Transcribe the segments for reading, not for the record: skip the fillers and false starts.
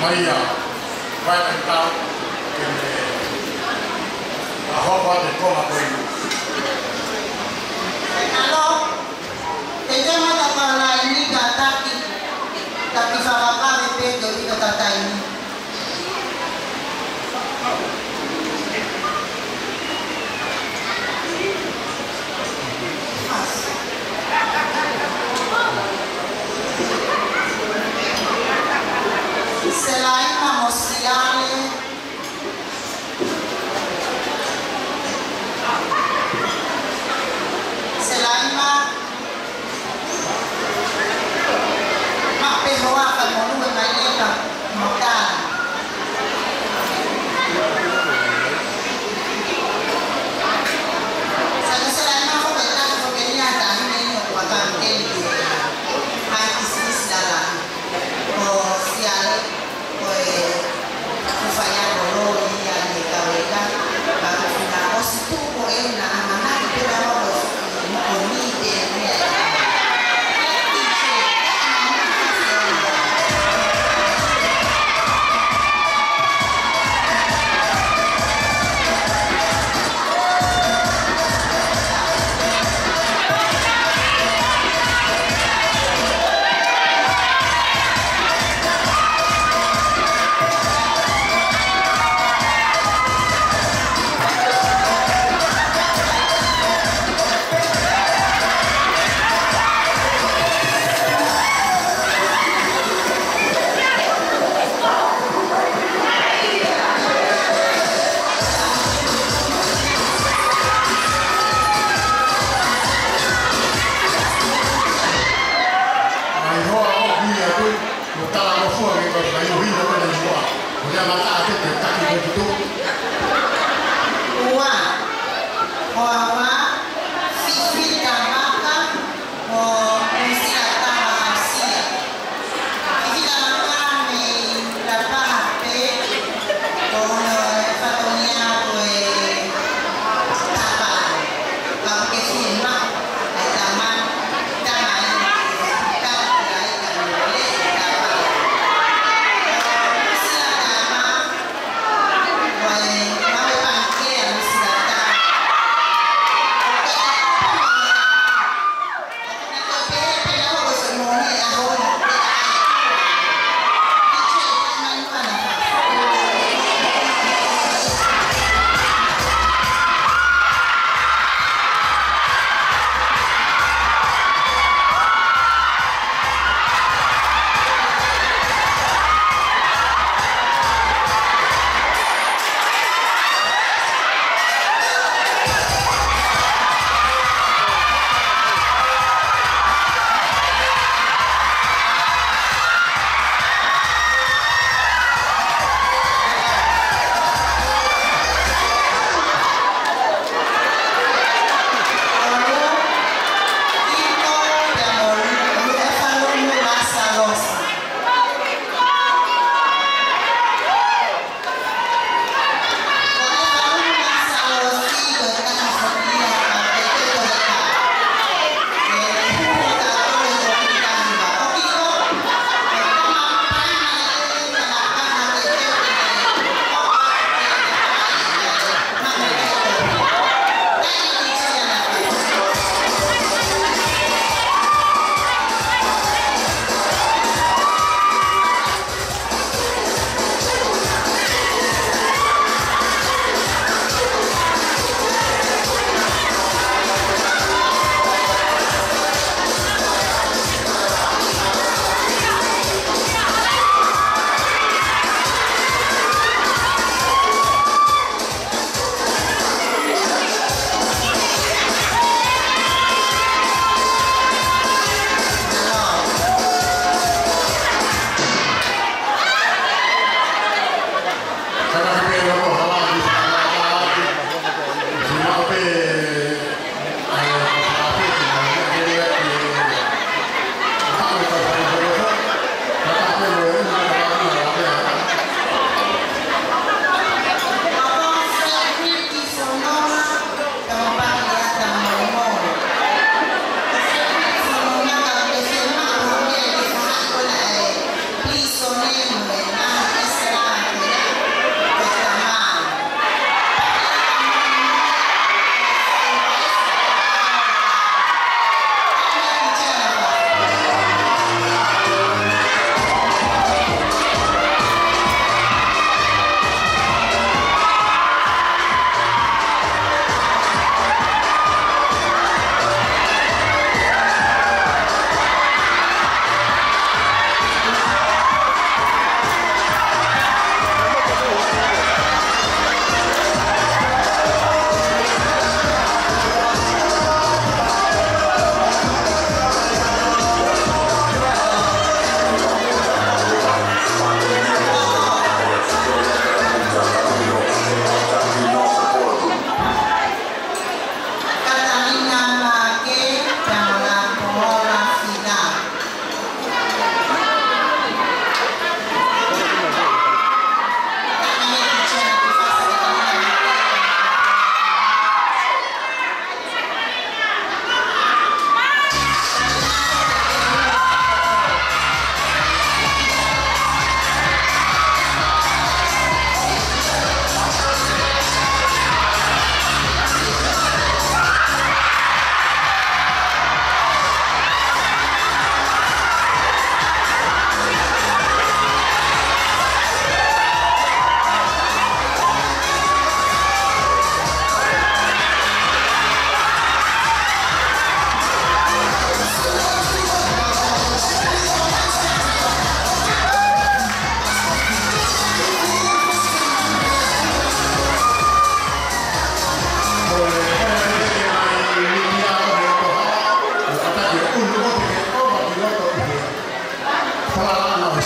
Maria vai então a roupa de coma por Alô, então manda para lá e liga tapi sama kami pede kita kata ini. Selain manusiale, selain pehoakan mulu mengalir makan. Selain aku betul sebetulnya tak ini makan ini, hai bisnis dalam, sial. Kufanya bolo ini yang dikawinkan baru sudah itu poin nah anak itu harus mengoni dia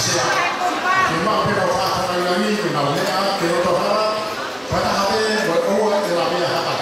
Asia. Cuma kita orang orang ini kenal mereka kita tahu pada hari berumur dalam dia apa.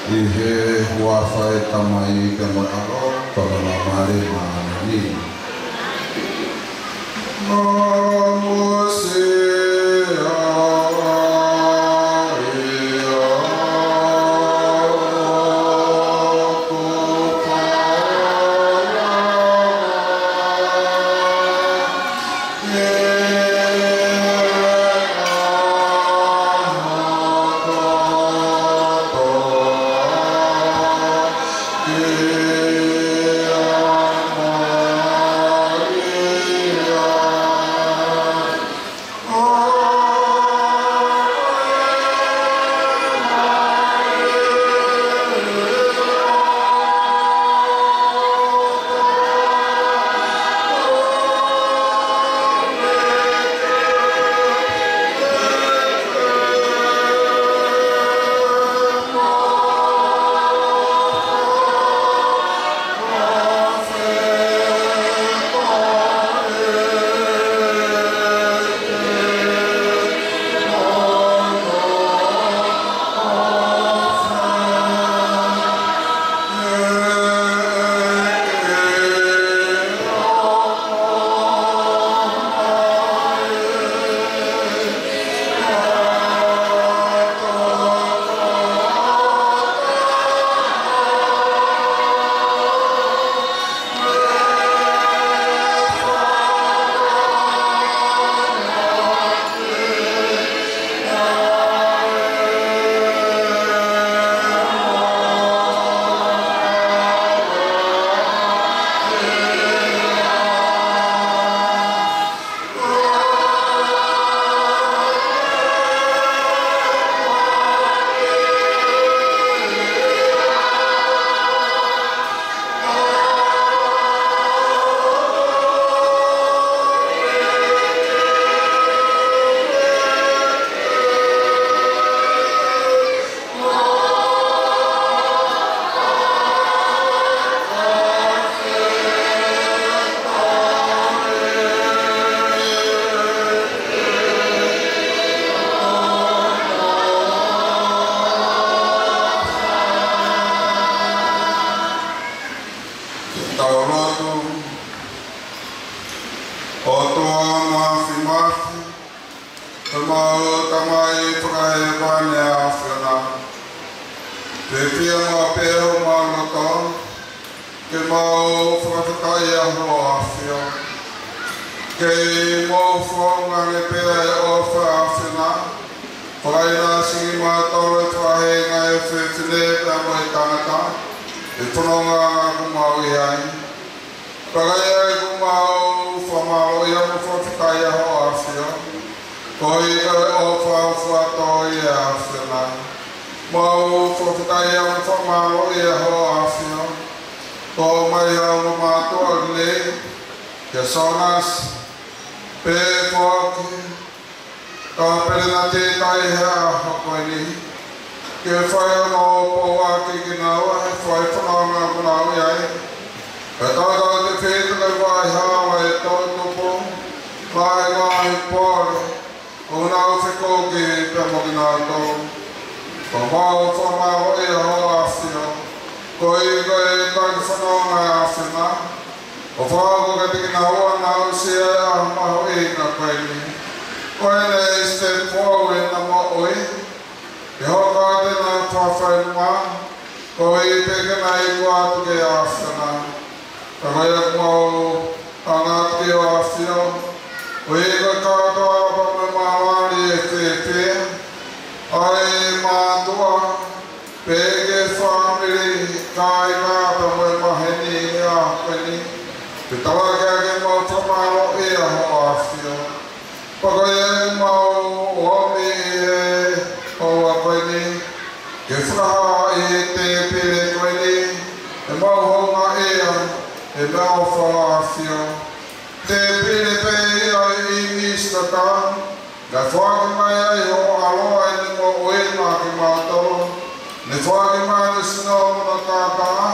Ihe wafai tamai kemaralo karena mari mani. Pagaya mau wami o whakaha e te pere koene, e mauhonga ea, e mau whaafia. Te pere pere ai I mistaka, ka whaki mai ai ho aloa e ni mo oe mā ki mātoro, ne whaki mai ni sino muna kākaa,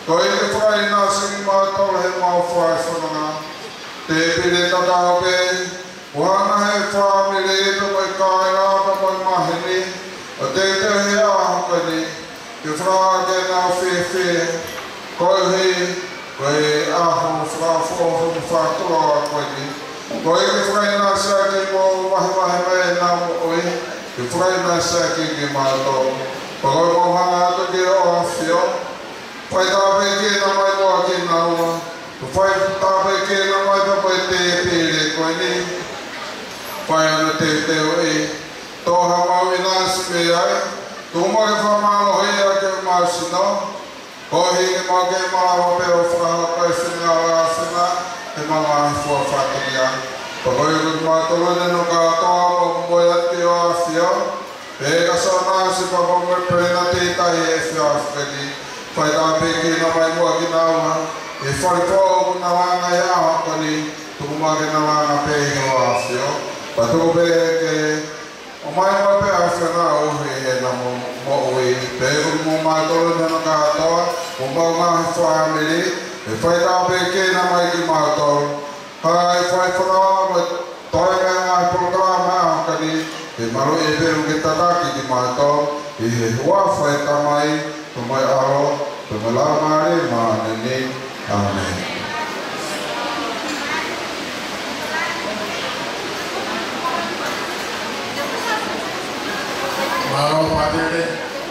ko e ke whai nā singi mātoro he mau whai whananga. Te pere kakao pe, wahana he whamire e to mai kai rāta mai mahini, o te te he ahakani, ke whrake nā whewhe, koe he, koe aho whawhoho whātua a koe ni. Koe ke whai nā sāke mō mahi mai nā mo oe, ke whai nā sāke ki mātou. Pakoe mō hanga atu ki o awhio, whai tāpe ki nā mai moa ki nā ua, whai tāpe ki nā mai papai te pere koe ni, whai ana te teo e, toha mau I nāsi me ai, tō mai whamalo hei a ke māsino, kohi ke mau ke māwa pero whakahakai whinga rā whinga, he mga hifua whātiria. Pakoe kut mātolo neno kātoa mo moi ati o awhio, e ka so nāsi papamoe prena te tahi e whia whikani, whai tāpe ki na mai mua ki nā ua, e wharipo o kuna wanga I ahakani, tuku mā ke na wanga pehi o awhio. Patuku pe ke o mai mua pe awhina uhi e na mo ui, pe kut mo mātolo neno kātoa, o mau ngā hifua amiri, e whai tāpe ki na mai ki mātolo. Hai whai whanau mo toi mea ngā programa ahakani, e maru e peru ke tataki ki mātou, I he hua whai tamai, tu mai aro, tu mai la mare, māneni, Amen. Maro padere,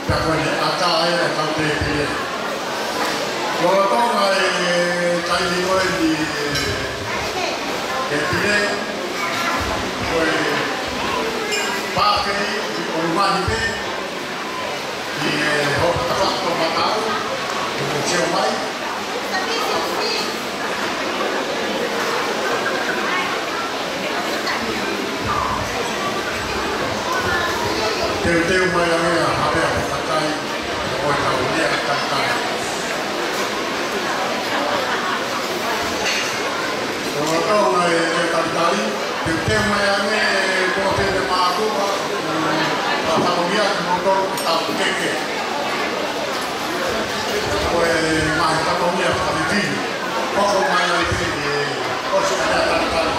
takone atai e kante pire. Kora tonga e taini koe di ke pire, koe pākei, o mahi pe, I hoka tawhato matau, o teo mai. Teo mai a mea, hapea whakatai, o tau lia katai. O tonga e katai, teo mai a mea, ko te mātua, a whakamia ki motoro ki tau keke. Koe mahi whakamia whakatitini, koko mai ai te kosi a rea katai.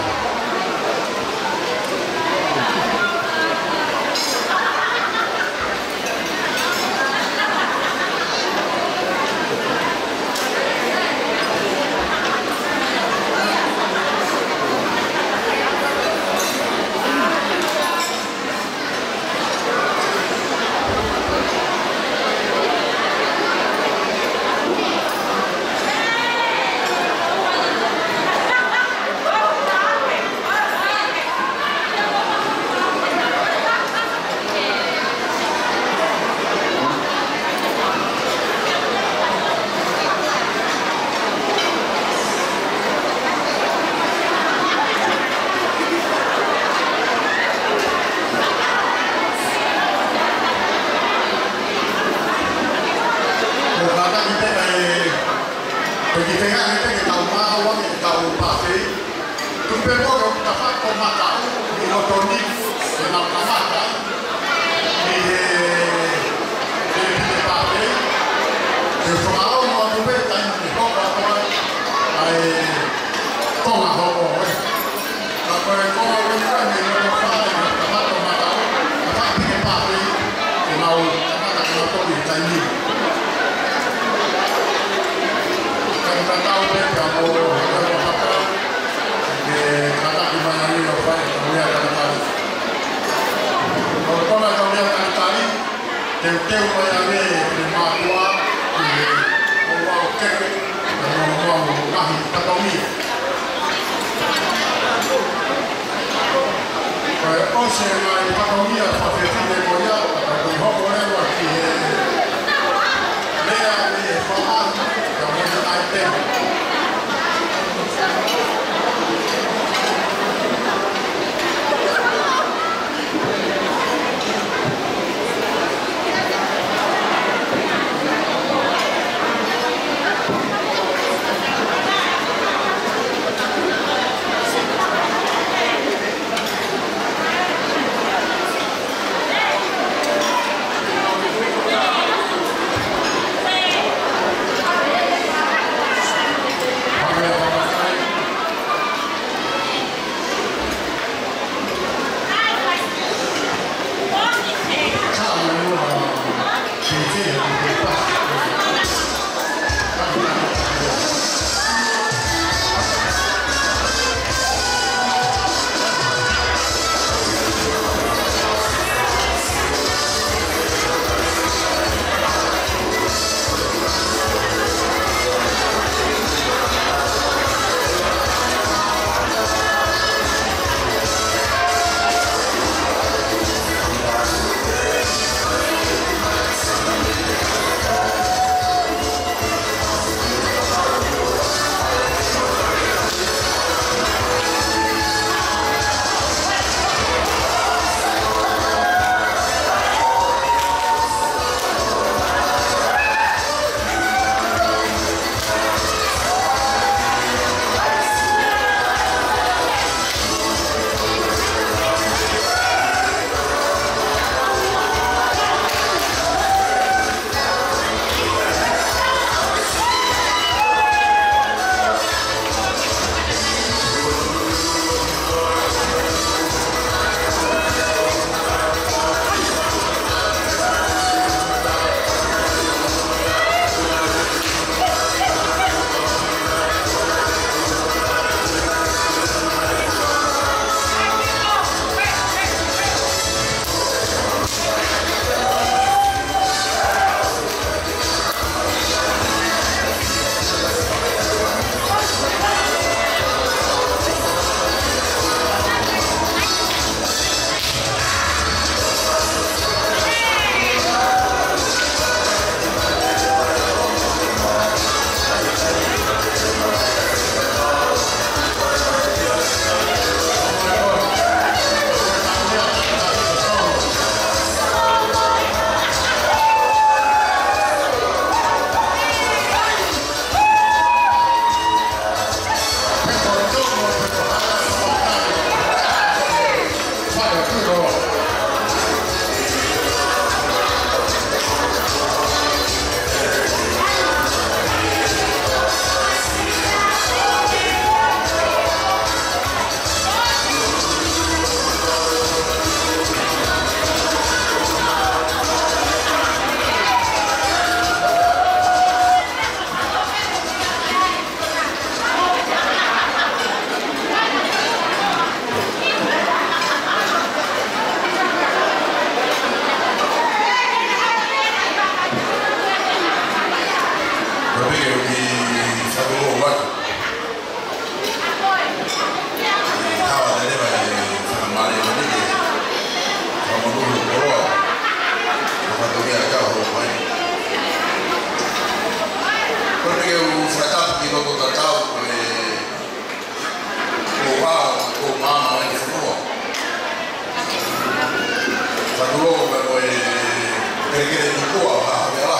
Kere ni kuwa habela.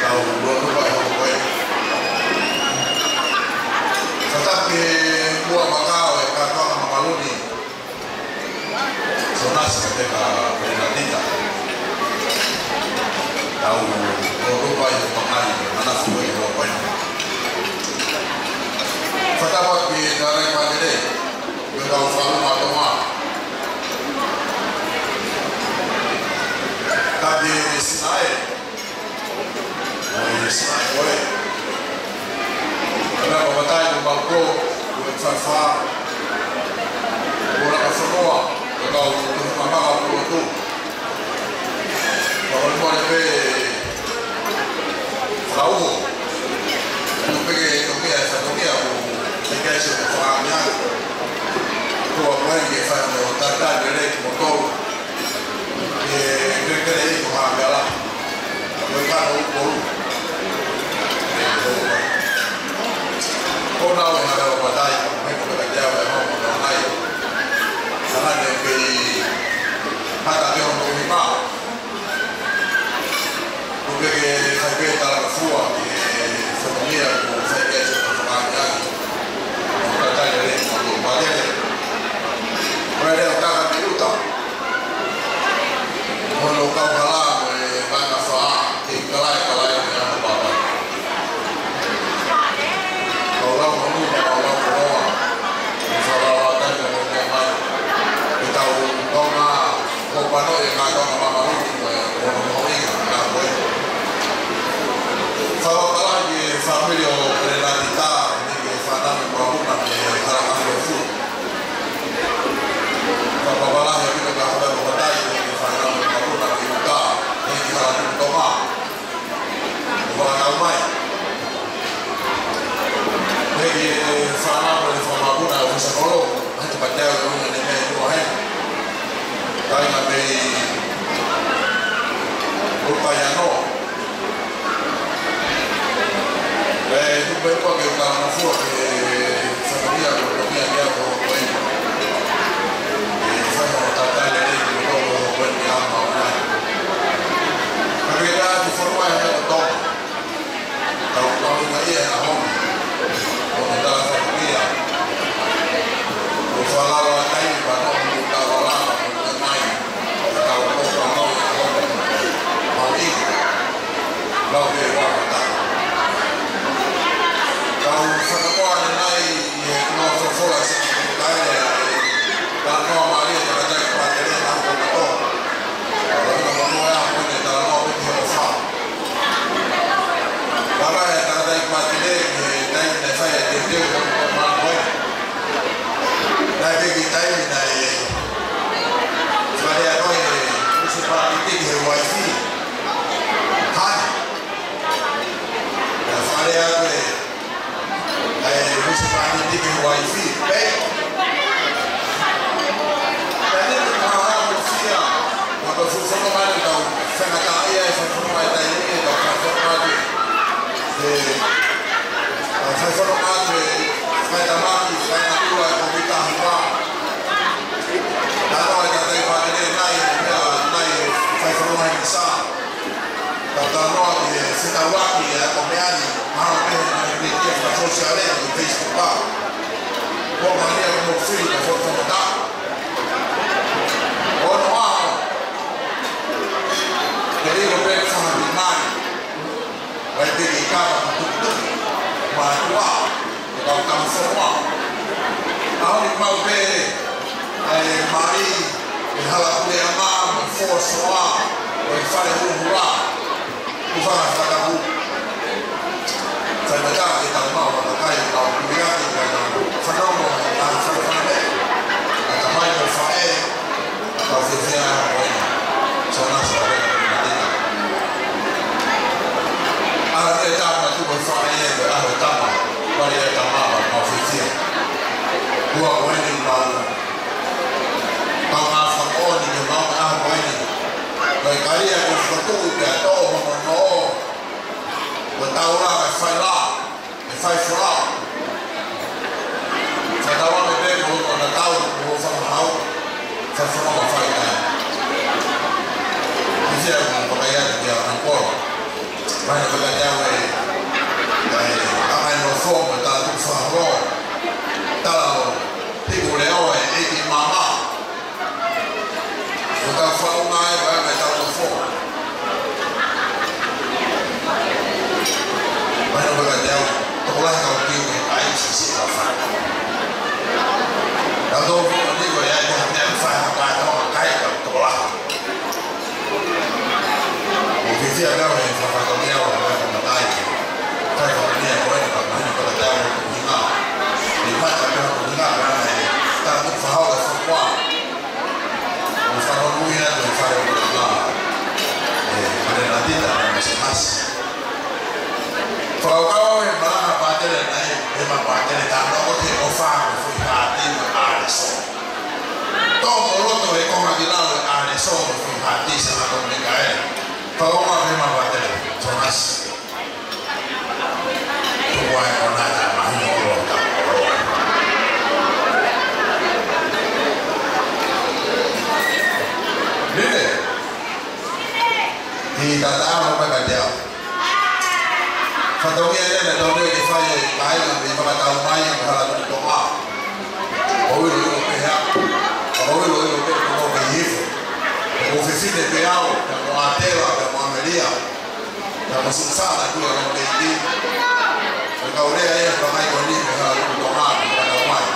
Kau belum lupa yang kau. Tetapi buah makau yang kau akan makaluni. Sonas ketika peringatan. Kau belum lupa yang mengenai mana semua yang kau punya. Tetapi dari mana ni? Kau selalu matoma. Tapi Sinai, Sinai boleh. Karena pembatai di balko, buat fafa, bola semua, kalau mama kalau tu, kalau boleh be, tahu, tu pergi satu dia, pergi satu farmnya, tu apa yang dia faham, tanda direct motor. Kira-kira itu harga lah. Mereka ukur. Kau tahu yang ada badai, mereka bekerja memang mengenai. Karena dia beri harga dia untuk lima. Mungkin saya beri dalam suara di sebelumnya saya beri seperti bekerja dari untuk badai. Mereka akan diutang. Kalau kau kalah, banyak soal, kalah yang apa? Kalau kalau soal dan kemudian kita kau kau pano yang kau apa orang ingat boleh. Kalau kalah di family berenatita, ini fana membangun di halaman dosu. Kalau kalah yang kita kalah berbagai di fana orang ramai. Jadi sama bersama guna sekolah, hanya pada orang yang ada itu orang. Kalau nanti upaya no, itu berapa kita masuk ke sekolah berdoa dia berdoa. Saya tanya dari berdoa berdoa apa? Mereka di forma yang tertentu. Kalau kita ia ahom, kita sekia. Usaha lain pada kita orang mengenai kalau orang ahom, mari lalu kita. Kalau semua mengenai kalau sesuatu sekali, kalau mari kita jadi pelajari ahom itu. Kalau kita mau yang punya dalam Bapa yang kata ikmat ini, kita saya dia bermain. Nanti kita ini, sebagai apa ini, municipality di wifi, kan? Sebagai apa ini, municipality di wifi, baik. Jadi orang berusia, waktu susah kemarin tahu, sangat kaya, semua ini, tahu semua itu. Saya selalu mati, saya mati, saya nak keluar komputer hamba. Kalau ada pagi ini naik, saya selalu main besar. Kalau nanti sedang waktu ya, kemudian malam ini di media sosial di Facebook lah. Orang ni yang mufti, foto tak. Oh wow. Jadi lebih sangat iman. Baik di kamar tutup, matua, kalau kamu semua, kalau mau beri, mari, halal punya mam, semua, berfaham huruf, bukan kataku. Saya baca kita mau pakai kalau punya kita fenomen dan fenomen, kata main berfaham, atau fizikan, soalnya saya ada tamu tu berfaham, ada tamu, pada tamu ofisial. Dua orang yang baru, tamu fakor ni memang apa ini? Baik kali aku foto dia tahu mana, bertahu lah, file. Saya tahu mereka kalau nak tahu, kalau saya tahu, saya semua file. Vai na verdade a mai no forma da do farol. Da tipo leo e que mama. O da farol mai vai da do forma. Vai na verdade tô lá com o tio aí se fa. Da do digo ya de fa vai to cai to lá. O que dia agora é fa to dia o vai sai con la mia buona campagna per la terra comunale e infatti abbiamo comunale sta un farò da qua non farò lui non fare quello là e fare la vita non si passa farò e ma la parte del dai e ma parte del tanto che ho fatto fu parte adesso dopo l'otto e come di là adesso fu parte sarà con Michael farò una prima parte del sono Why or not that man Nene Di tatama pagkadyaw Fatawin na doon yung ifay kahit ang may mga taumay ang halagang doka Pawin o yung piha Pawin o yung piha kung kayifo Kung fifine pihaw Kung atela, kung ameria Kung susana kung yung kaiti Kaurea ya kama iko lipo ha kutoka kwa mai.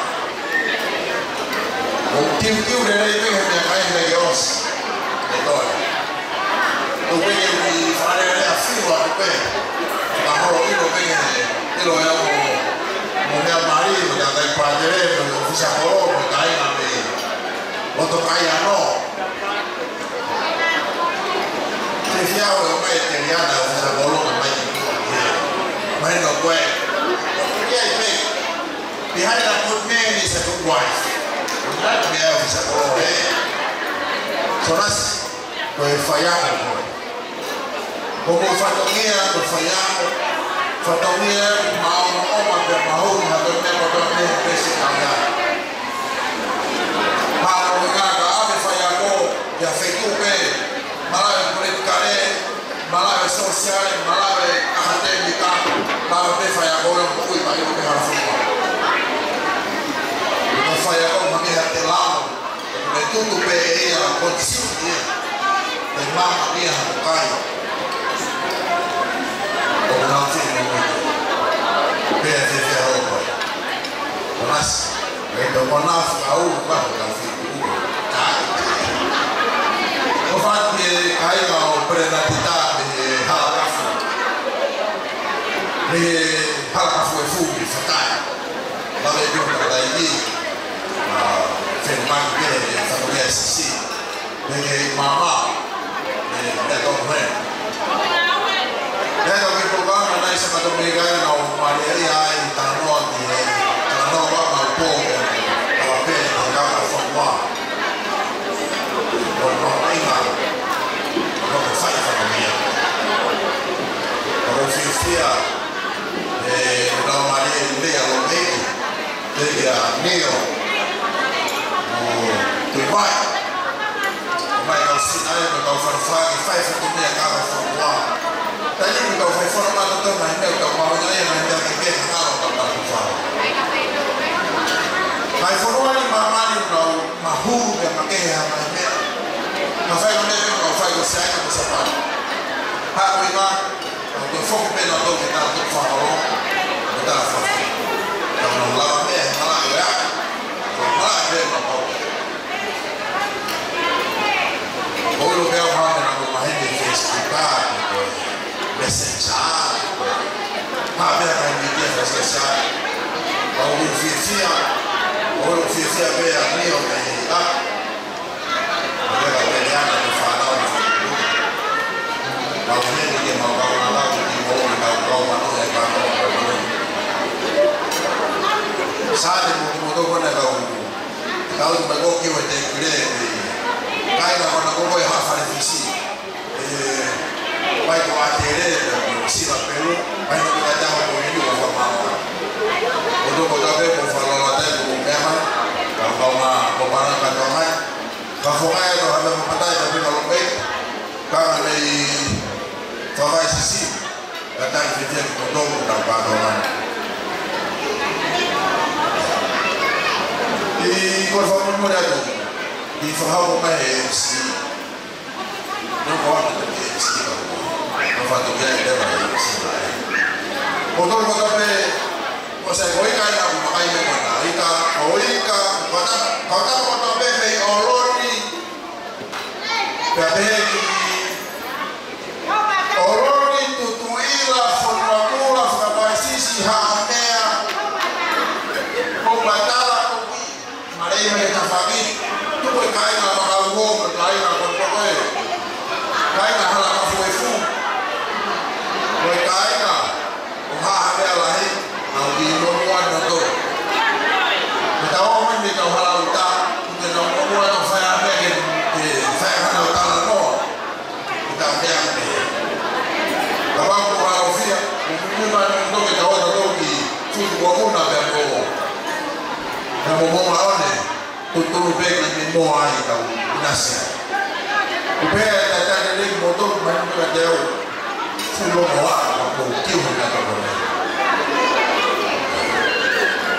Ukiu ndio ile ya kaenda geos. Ndio. Ukwenye mfano ile afiwa kwa. Kama hilo pengine hilo ya mmoja mali ndio ataipajele ndio ofisa koro kaina mbe. Watu kaya no. Sisi hao wao italiana ofisa koro na maji. Maana kwa behind a good man is a good wife. We like to be able to say, so that's where fire como fatomia do fire fatomia mau oma be mau na do me pesi kaya para o gaga ave fire go ya feito be mala politicare mala social mala académica mala be fire go no kui ba yo be hafu fai a uma guerra de lado, é tudo bem a condição dele, é mamma mia no cai, ou não tem muito, bem a viver a roupa, mas ainda o nafo a uva para o filho, o fato de cair ao prenatidade halakafu é fugi, fatai, lá vem o para daí Firman bene famiglia sì perché mamma detto bene detto che programma noi siamo domenica no Maria e tanoti no ma un po' va bene da fa qua non prima non fai famiglia come si sia no Maria lei lo vedi lei mio tu vai não se aí não vai faz a comida cara fora daí não vai fora mas não mais não então mas aí não tem que ter cara para fora mas fora ali mamãe não mahu que maqueia mas vai não vai o sai com essa parte ha o ima o foco pelo do que tá do fora não dá fora não lava bem não lava Olo veo mama na mama hindi Facebook messenger mama na hindi messenger olo fifia bea nio me ora peleana no farol mama hindi que mama na lá que mama na prova não é para sabe como quando é o bagulho que vai ter que Kaina wana gogo ya hafare fisi vai ko atere si va Peru vai no ka dawo ko ni ko fa mama odo ko dabe ko fa la ta ko mema ka fa ma ko para ka to mai ka fo ai to habe mo patai da ko lo be ka nei fa vai si Kata kita potong dan padoran. Di korban muda tu, di faham apa MC. Nampak apa MC tu? Nampak tu dia ada MC. Potong pe, masa kau ikan aku makai mana? Ikan, kata potong pe oroni. Berapa? Oroni tutuila fonrakula frabaisisi haamea kombatala kopi marei tafaki tuko kaina makalgo kaina konpokoe kaina hala kafuefu ko kaina oha habea lahi na ubino mwana to mtawa mimi ka hala uta kuna mwana to faya habea ke faya hala uta no utaambia Kabangu haofia mkulima ndoke taona doki futu kwa kuna bembo na momo aone tuturu bega ni moa ita inasi upea tatane leki moto maneno ya deo fulo moa kwa kiu na kabone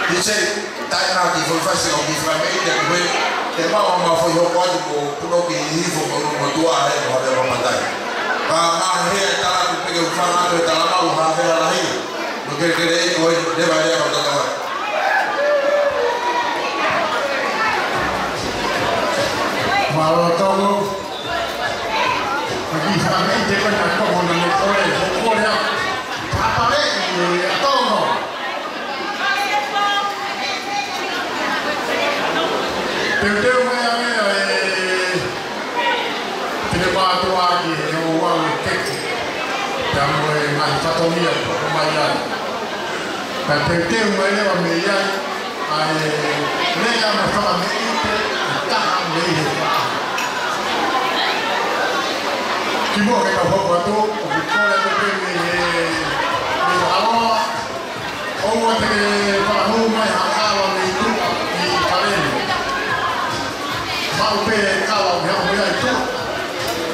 dice taina di fasi o di famiglia que te mama ma foi o código puno que hizo con un motua he no de matai Mama hea tala kupige ufana tu tala mau hafela lahi. Mungkin kira itu dia banyak kawan-kawan. Malu tahu. Bagi kami jangan nak kau nak oleh pokoknya apa lagi tahu. Tentu macam tidak batu lagi. Jamwe mai fatomia pemayan. Tapi mana media ai nega masalah itu tak boleh. Kibo kita bawa tu, kalau kita ni awak, awak terus bahu mai hakal itu di kalian. Mau pergi kalau yang boleh itu,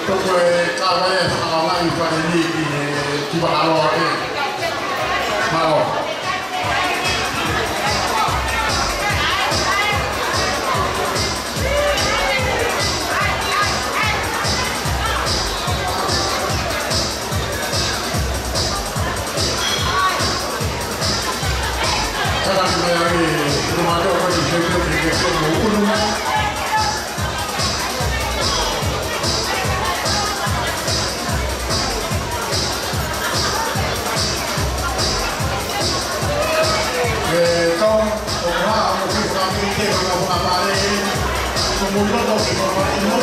tu kalau yang sama itu ni. Tiba awal ni, mau. Sekarang ni rumah tu apa di rumah. Trong hóa một cái con đi theo vào một bà đây một môn bắt đầu thì còn lại nữa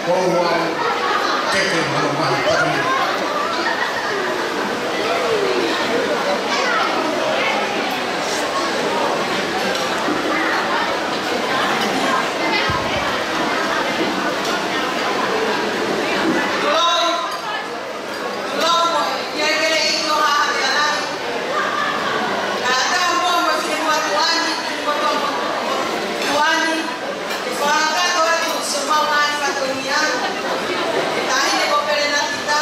o teke mana patani. Tahine ko pere na kita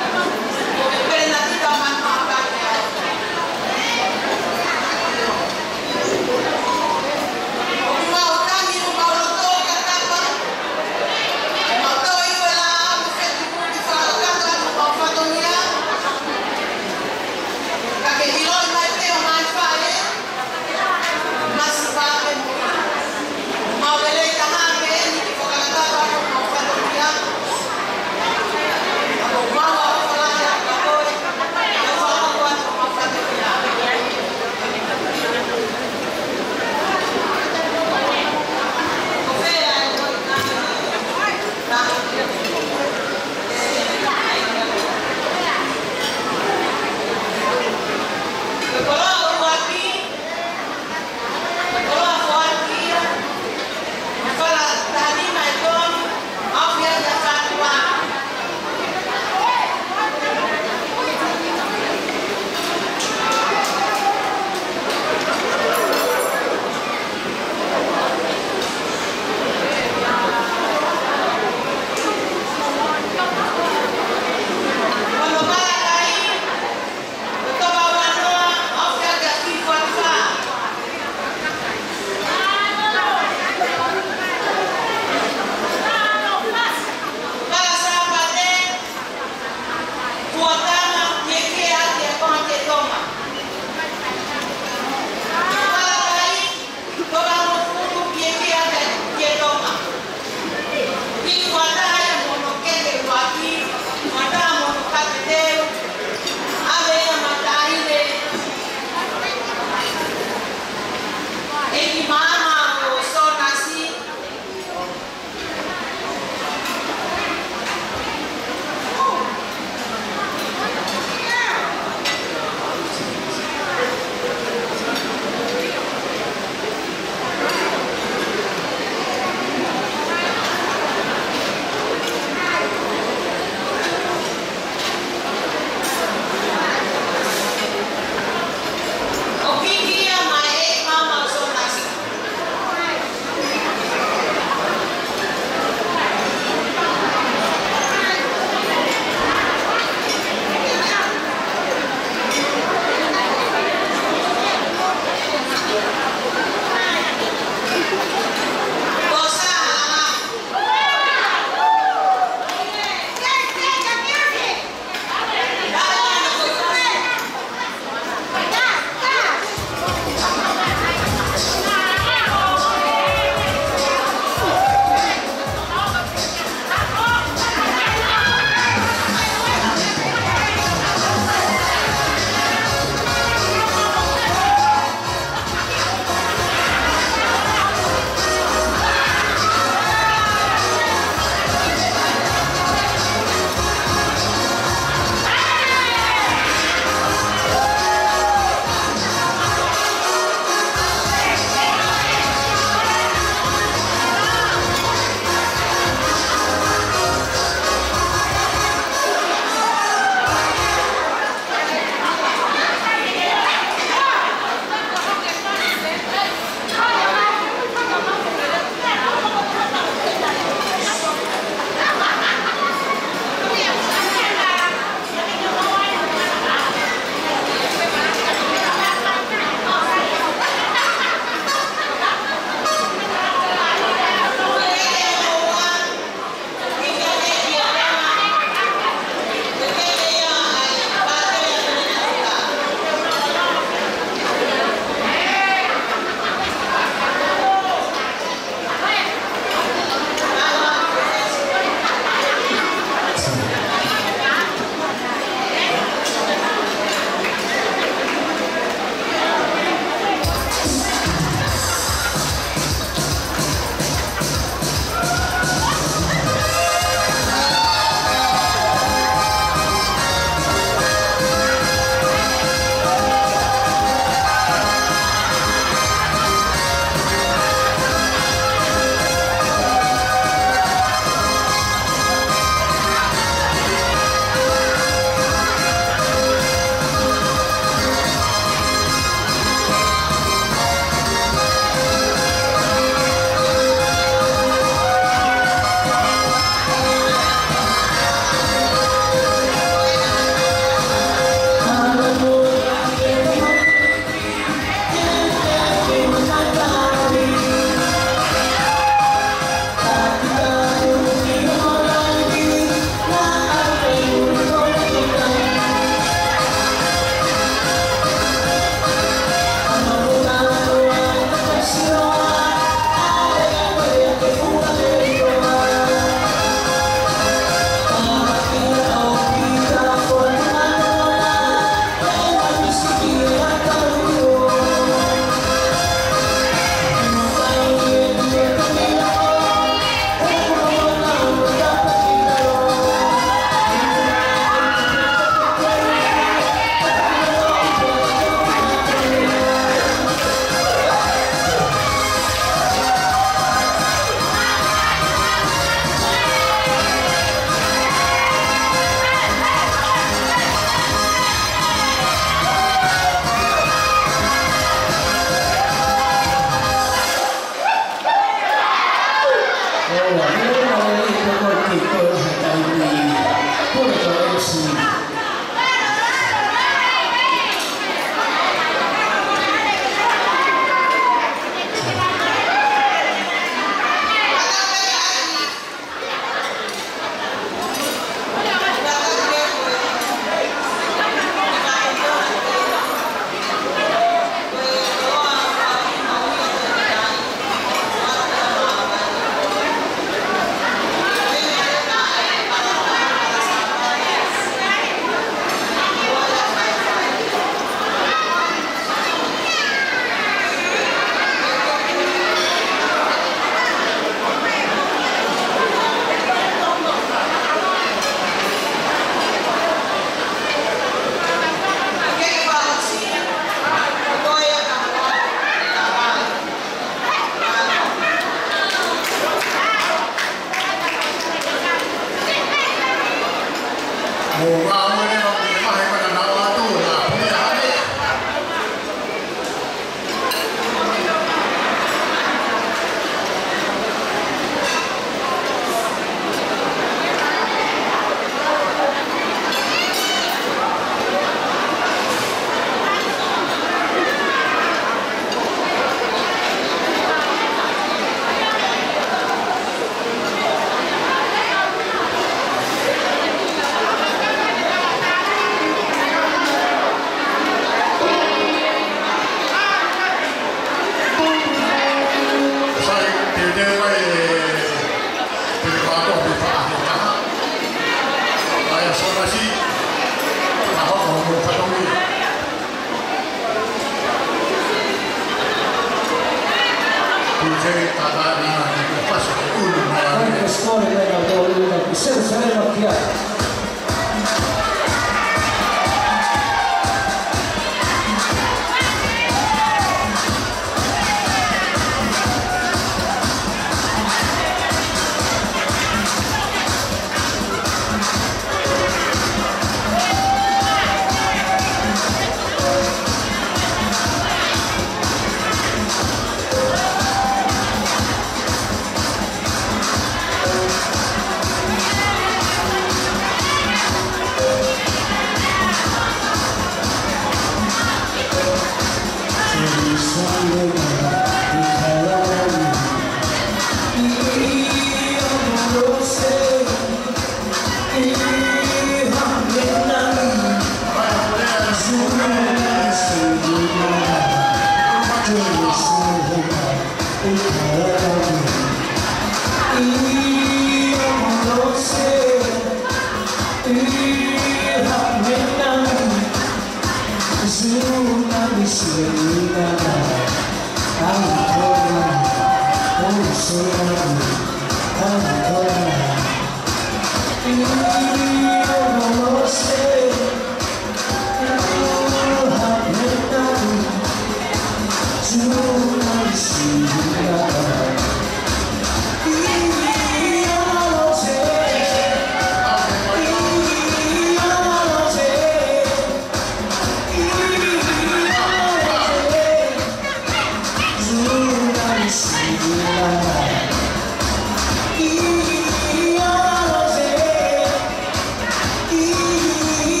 い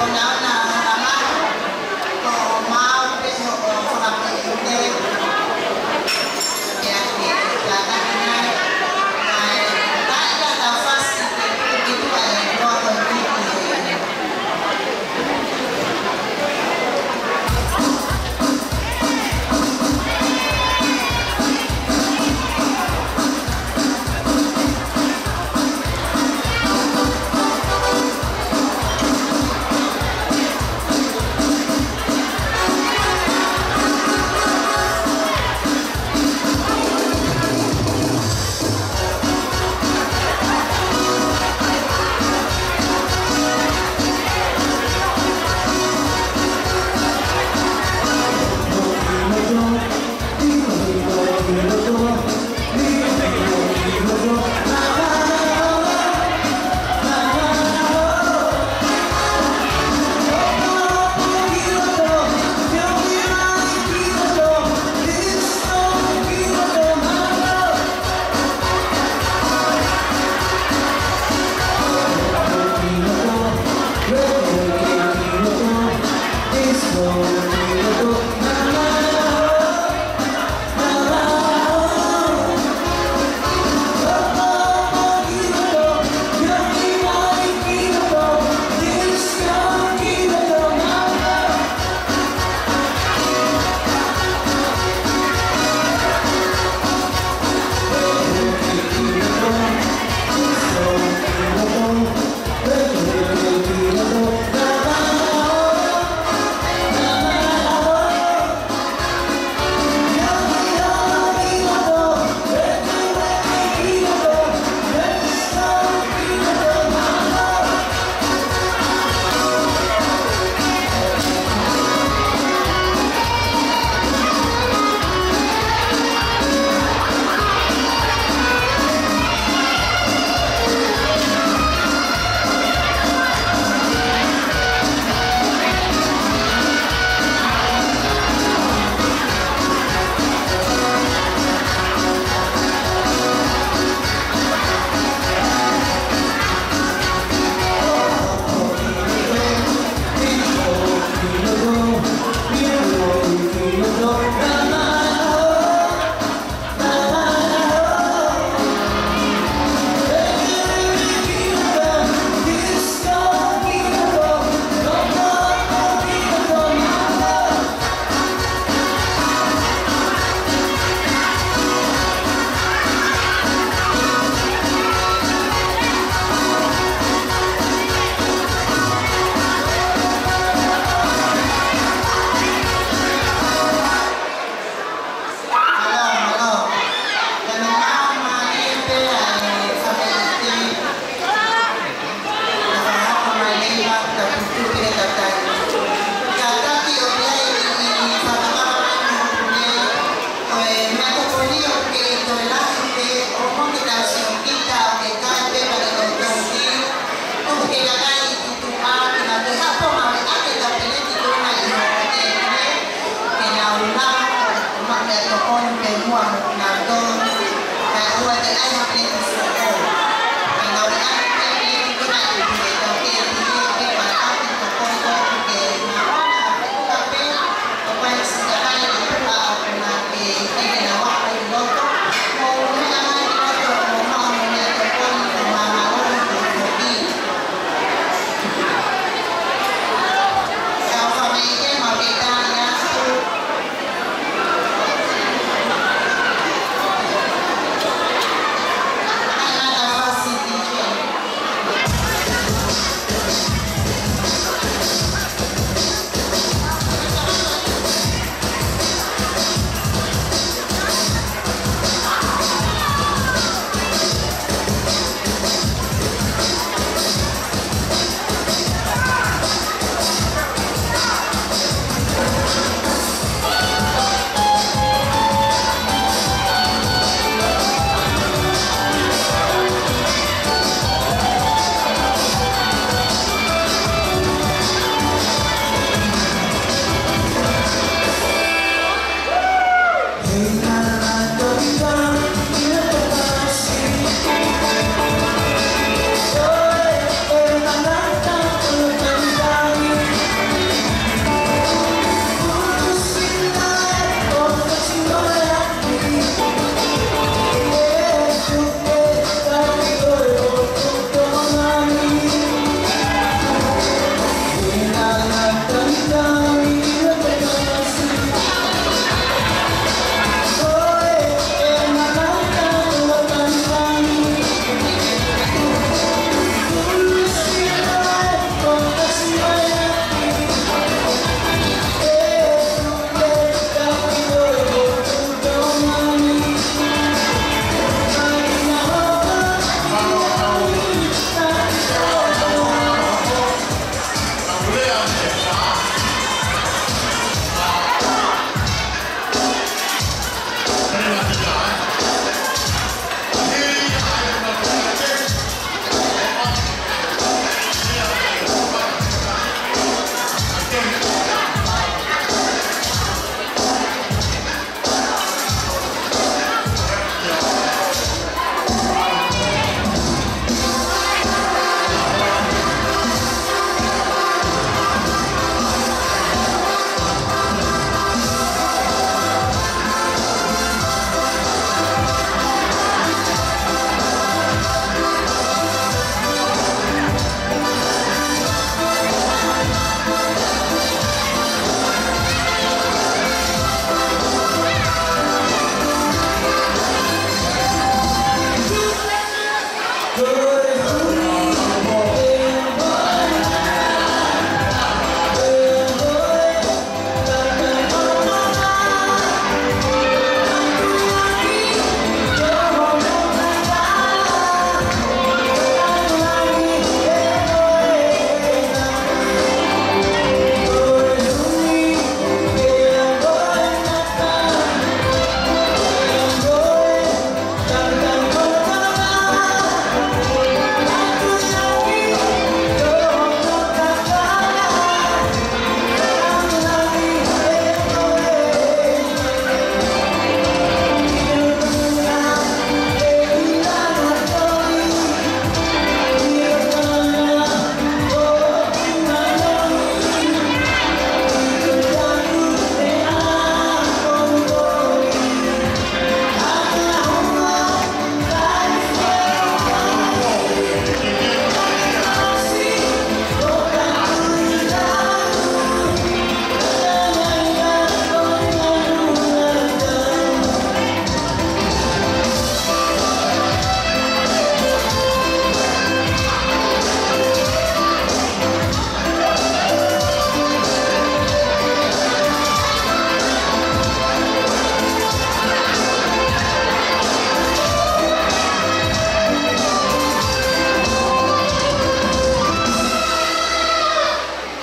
Terima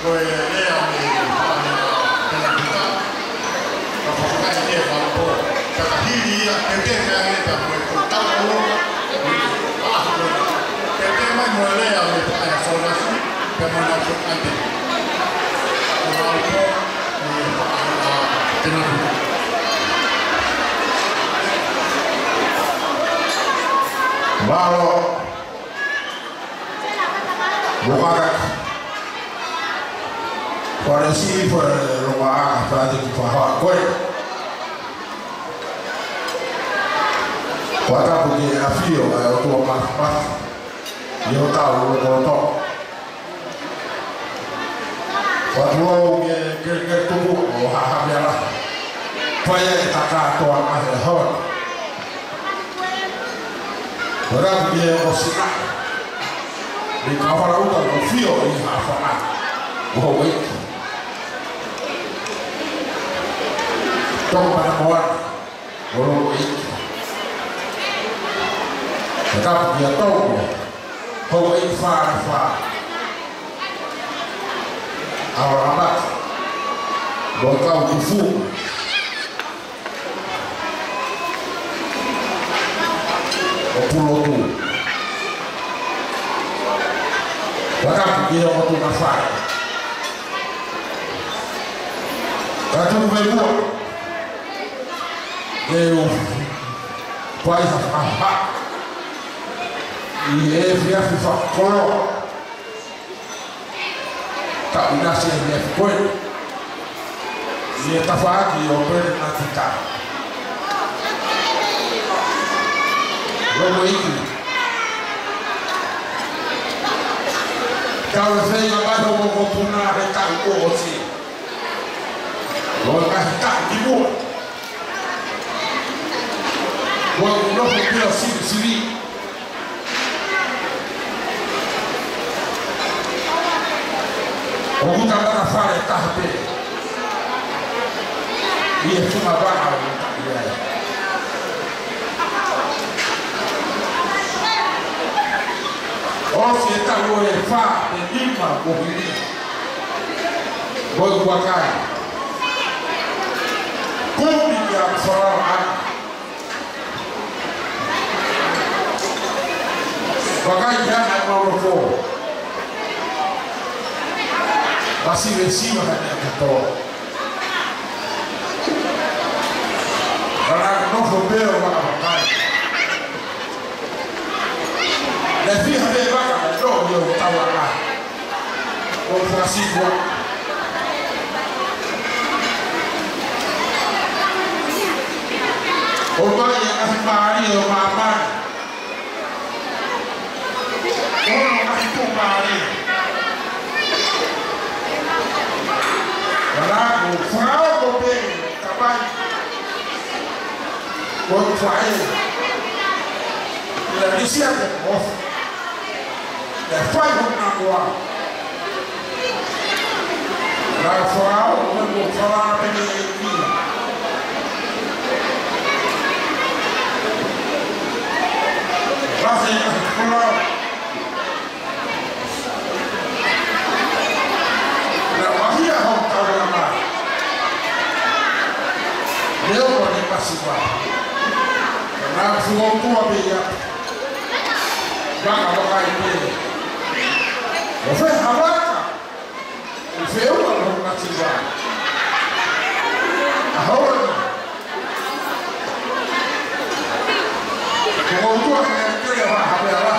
Koe lea me whāne tēnā puta. Ka whakakai te whāpo. Ka hiri ia te te mea ngeta koe ko tala ora. Te te mai moe lea me whaia whaurasi. Te mana ko ante. Ko whāpo me whaia tēnā puta. Malo Bukarak Pada si rumah Pada di bawah koi Pada pergi afio Waktu mas Dia tahu Waktu Waktu tubuh Hahabialah Paya kita tuan ahli Berapa dia osina di kawal utar fio ini apa oh wait tong pada kawan oh wait tetap dia tahu oh wait far awal amat bokau kufu pulau tu, bahkan dia waktu nafas, kacau berbuat, dia país apa, ia via FIFA kolor, tak binasi dia poin, dia tafak dia oper nanti tak. Logo itu, kalau saya baru mau punah dekat kosi, logo dekat dibuat, logo logo dia sini, logo tak ada fare tahpe, ia cuma barang dia. Oh, si está lo de fa, de lima, bobini. Voy guacay. Kumbi ya faraan. Guacay ya na maurofo. Masih resima hanya kato. Karena no fobeo wa guacay. Lebih habis banget, loh dia tawarlah, operasi buat, orang yang ahmari orang itu mari, kalau frau bopeng, kapan, buat frau, lebih siap off. Dan fai na rua. La farao quando farà bene qui. Base farao. La wahia honta la ma. Leo ni pasiva. Na fuo tua bia. Baka baka ini. Você haraka, você é uma normativa. Agora, como tu é que vai haverá,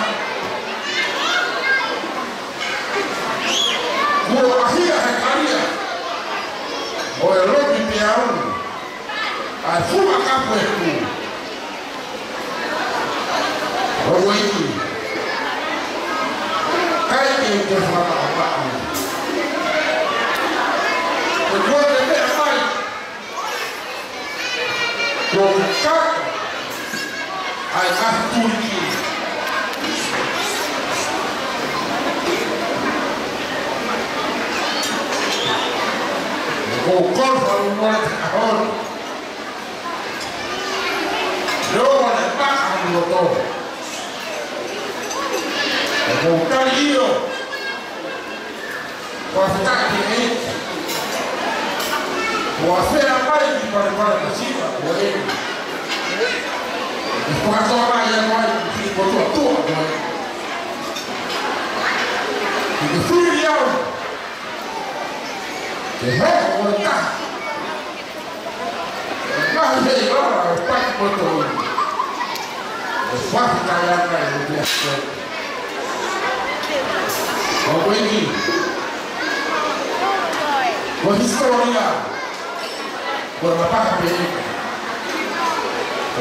como a ria recaria, o elogi piau, a fuma capo é tu, o wiki. Yang bersama Allah. Kedua bebek baik. Bukan ayah Turki. Bukan rumah tahun. Doa lepas amloto. Bukan iyo. Wafitaki ni wafea maji pale kasiba wale. Kwa sababu ya maji kutoa tu wale. Ni free yao. Ehe, wata. Maji yao paki moto. Wafitaki yanga ndio. Kwa wengi kwa historia kwa mapaka pekee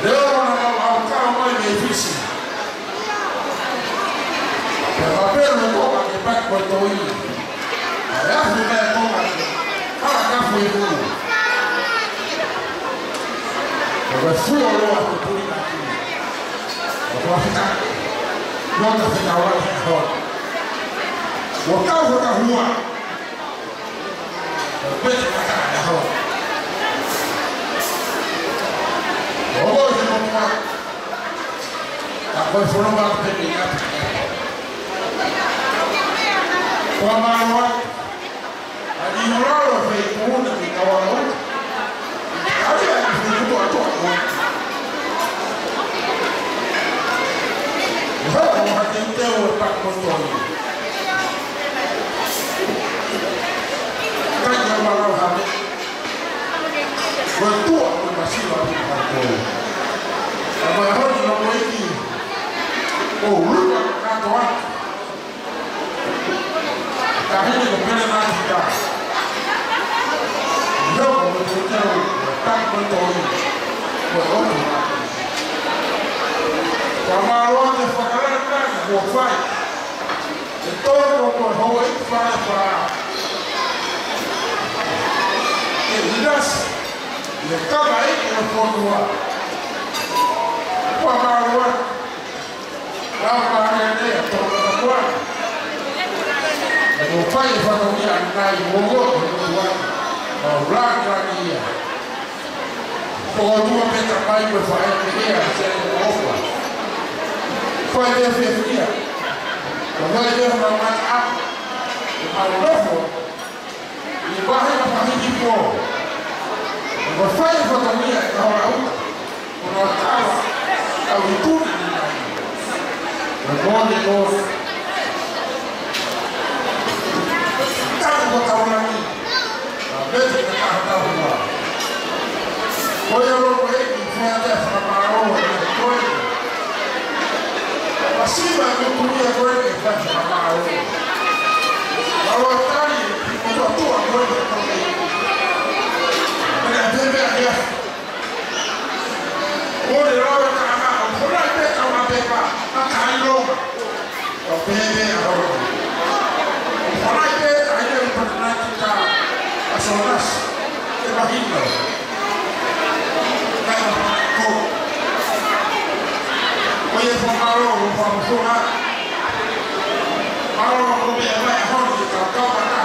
leo wanakao moja hivi kwa mapema kwa kipaki kwa toi alafu na koma kama kafu hivi kwa sio leo kutumika kwa Afrika ndio tafika wao wakao kahua bete kaka hawa oh je m'entends après il faut le voir peut-être bien kwa maana aliulao fait kuona kikawao haya ni watu hawa hajamteo pakotoni kaya malau hame bertua masih lagi aku apa yang nak lagi oh lupa kantor kami ni kemudian nak kita jauh betul tak betul betul kamaluan sekarang kan buat itu orang Hawaii faham Elias, le travail et le fondement. Pour ma loi, là on va regarder à ton loi. Et mon père il va nous dire à Naï Mogo, on va gagner. Pour nous mettre à Maï, il faut aller à cette offre. Il faut aller faire venir. On va aller faire un match à l'offre. Il va aller à Paris pour. Wafanya familia na wanaume unawatawa au ikuni na bonde bonde tangu kwa kaulani na bezi na kahatawa kwa hiyo roho hii mfanya farao na kweli wasiba kutumia kweli kwa farao na watani kutoa kweli Bebe aja. Ore roho kama ukuna peka unabeba akailo. Bebe aho. Ukuna peka aje mpatanatika asonas. Eba hino. Kama ko. Oye pomaro kwa mfuna. Maro kubeba aho kama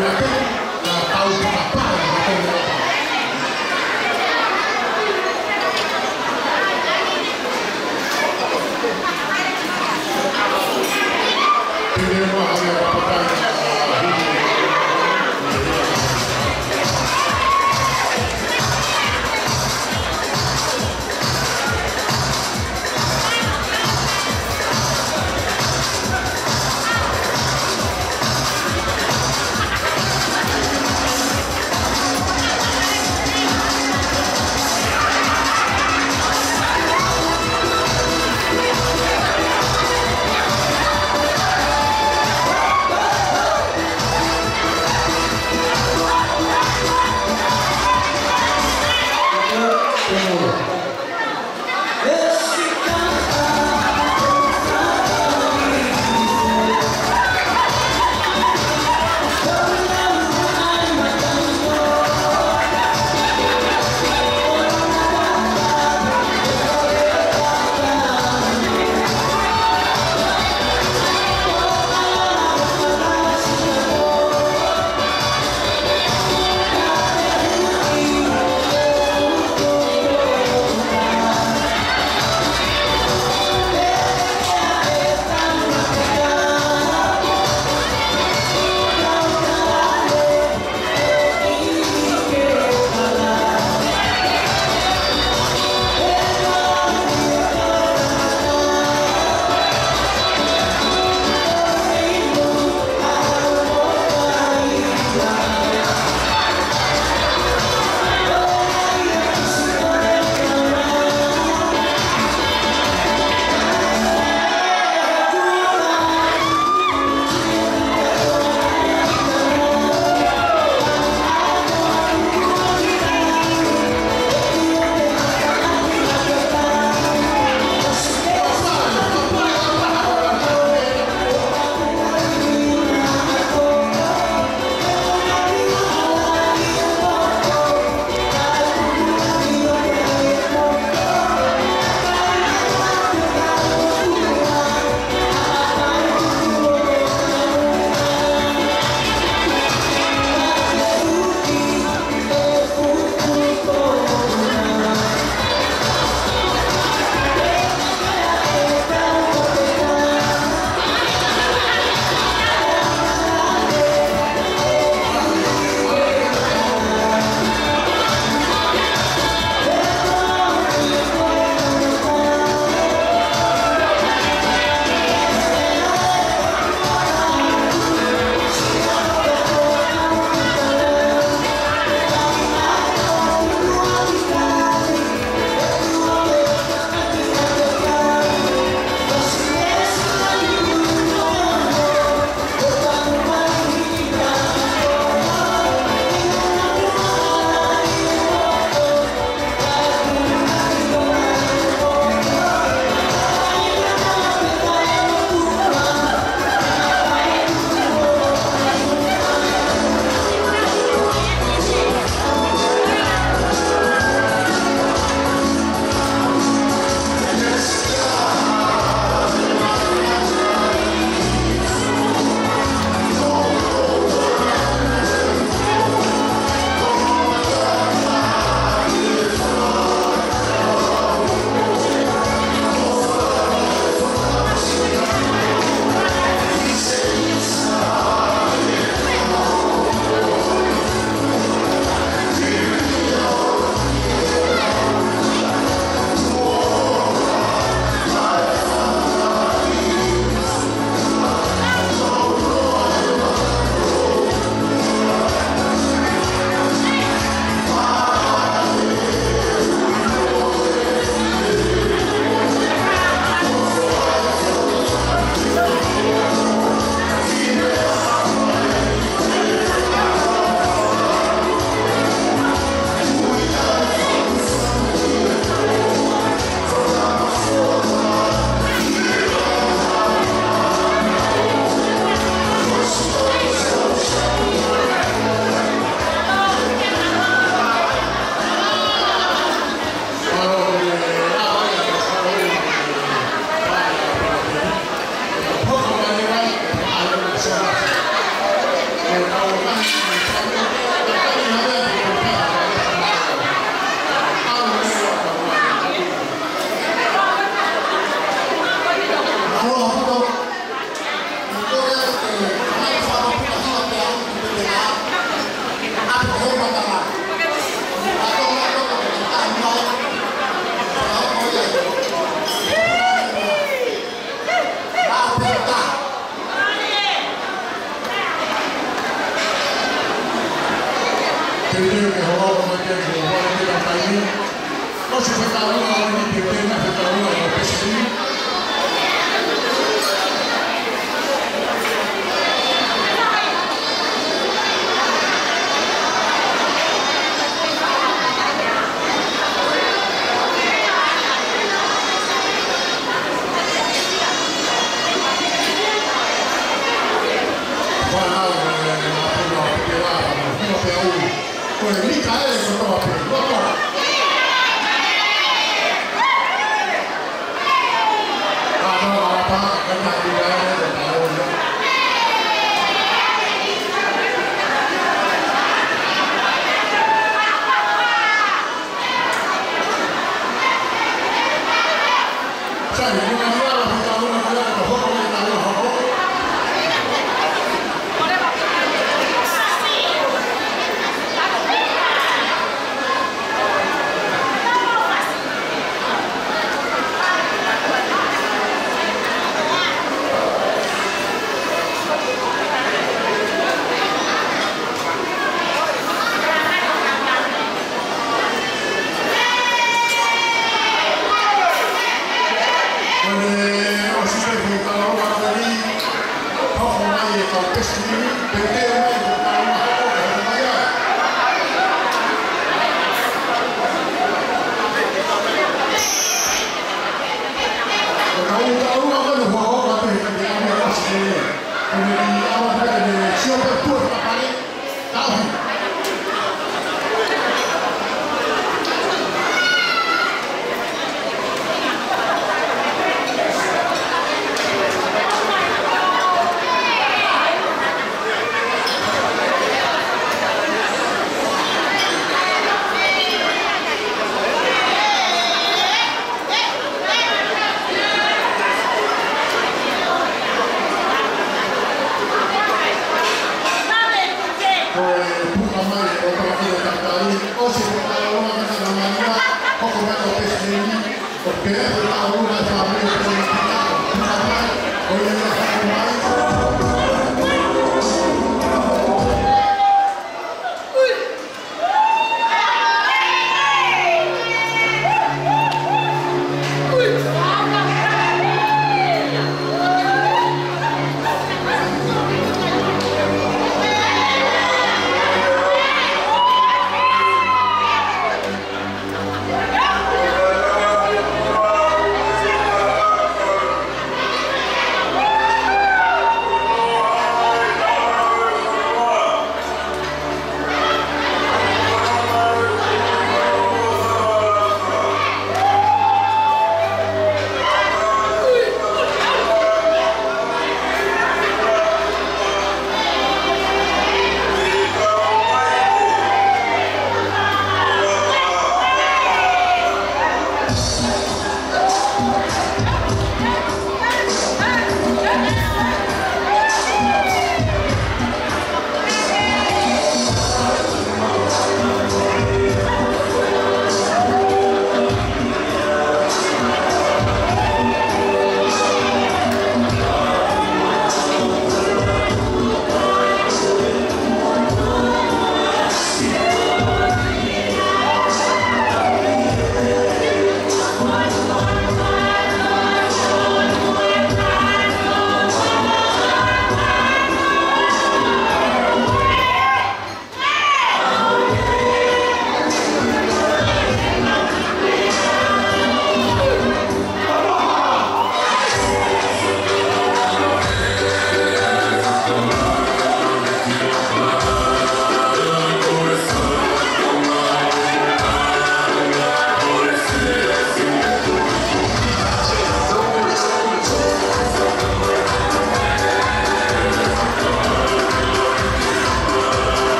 Thank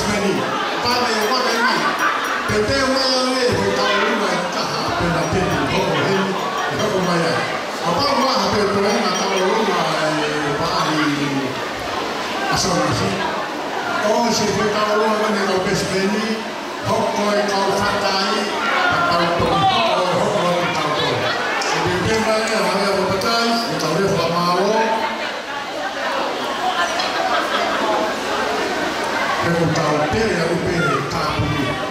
Brisbane. Pai o wa mai. Pe te mai le pe ta una ka pe na te ko he. Ko mai. Apa wa ha pe ko na ta una pai asonasi. Oh si pe ta una ne no Brisbane. Hoko e ka fatai. Ta ko hoko ta ko. Si pe mai ha ya ko fatai. Ta le fa mawo. Pero tau tere a upere tāpuni.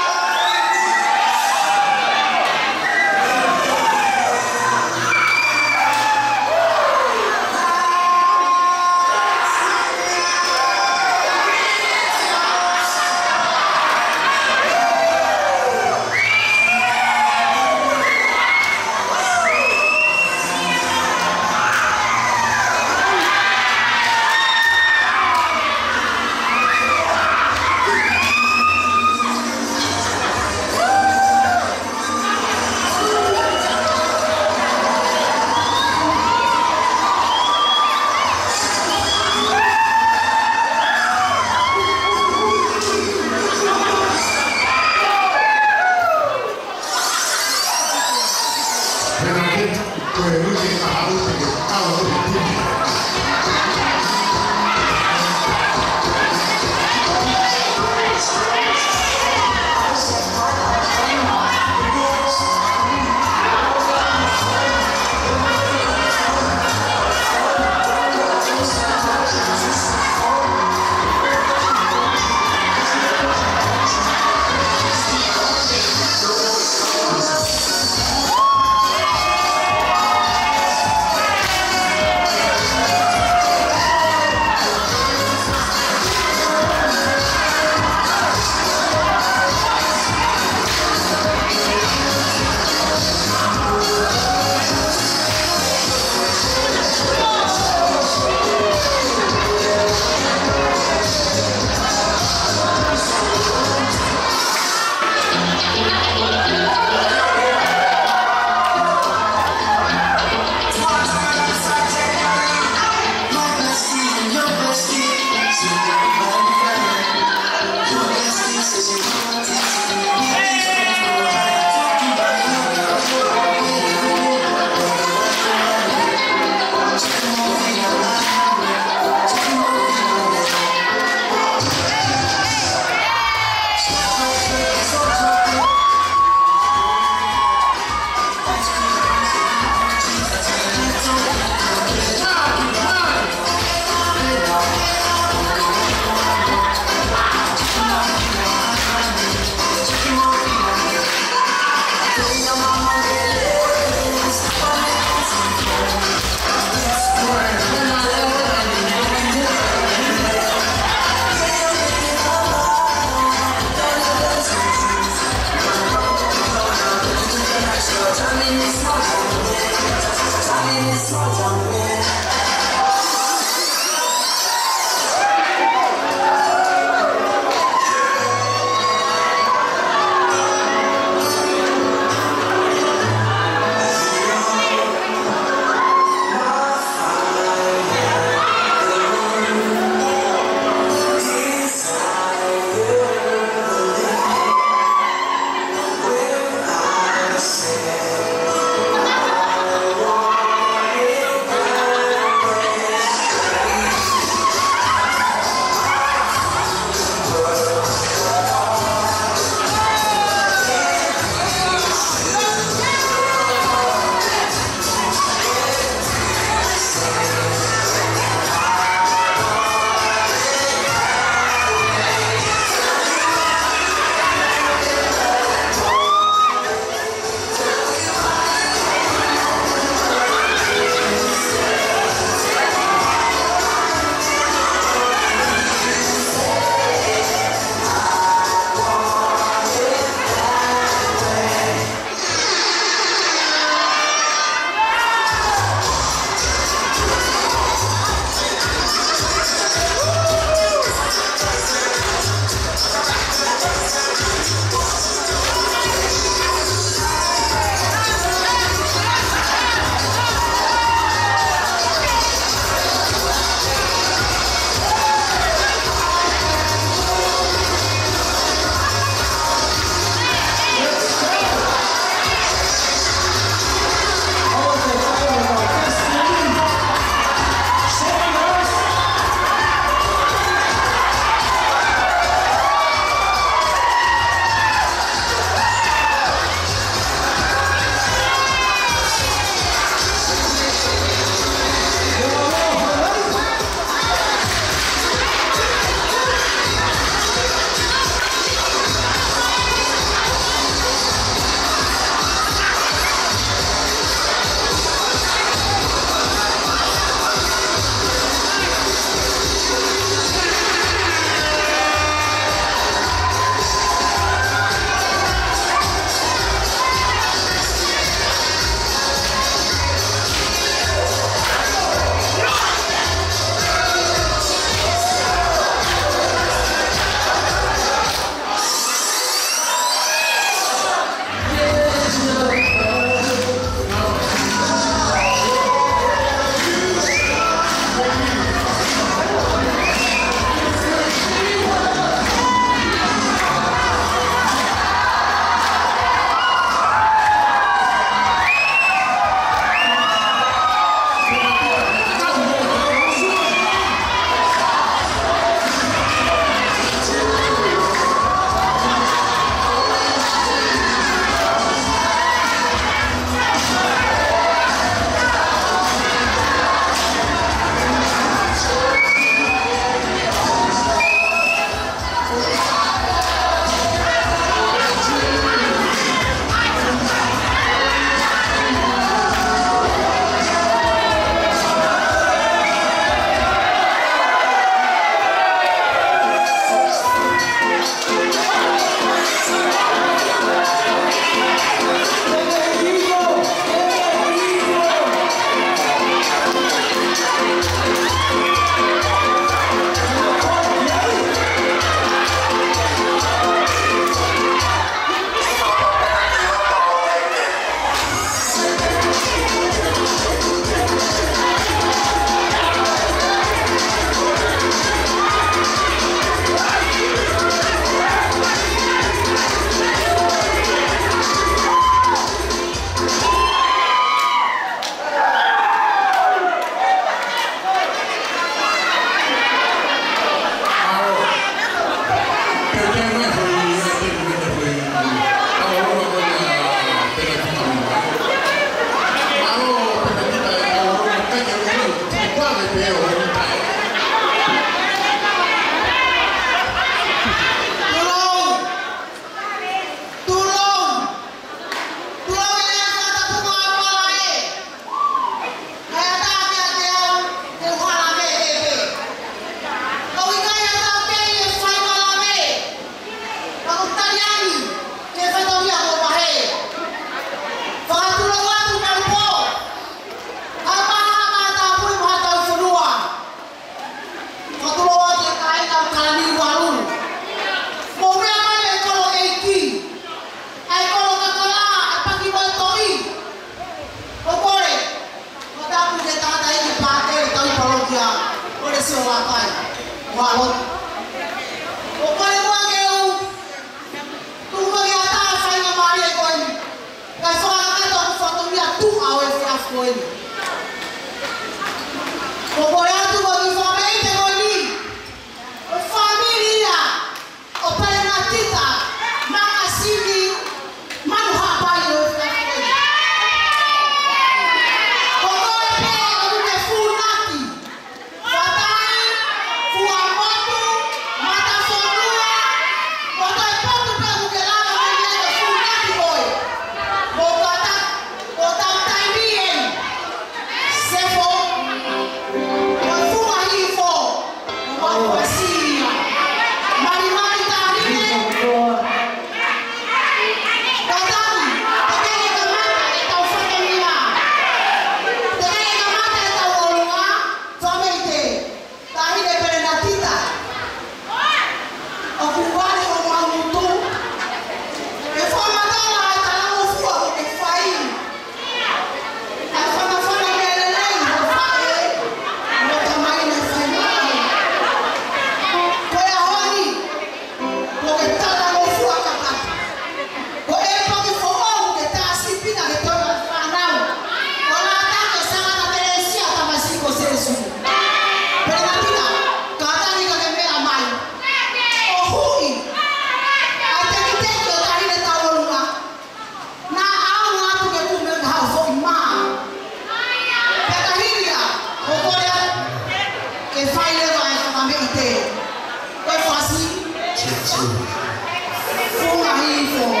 Funga hivyo.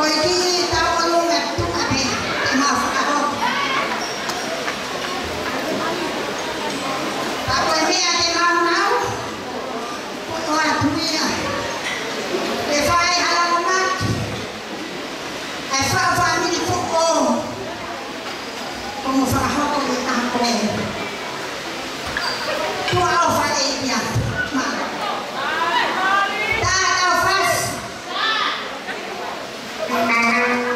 Thank you.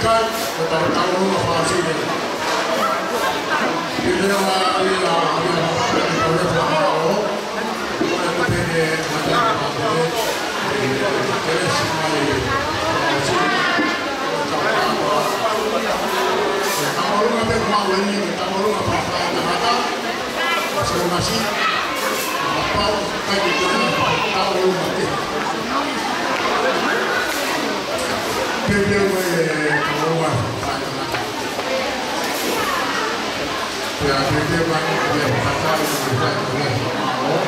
kai, tahu rumah palsu ni. Bila orang dia tahu dia tahu, orang dia macam dia semua ni. Tahu rumah dia mau ni, tahu rumah apa nak masih masih apa kaji tahu rumah dia. Dia tahu rumah. Ya, dia banyak dia kata dia mau.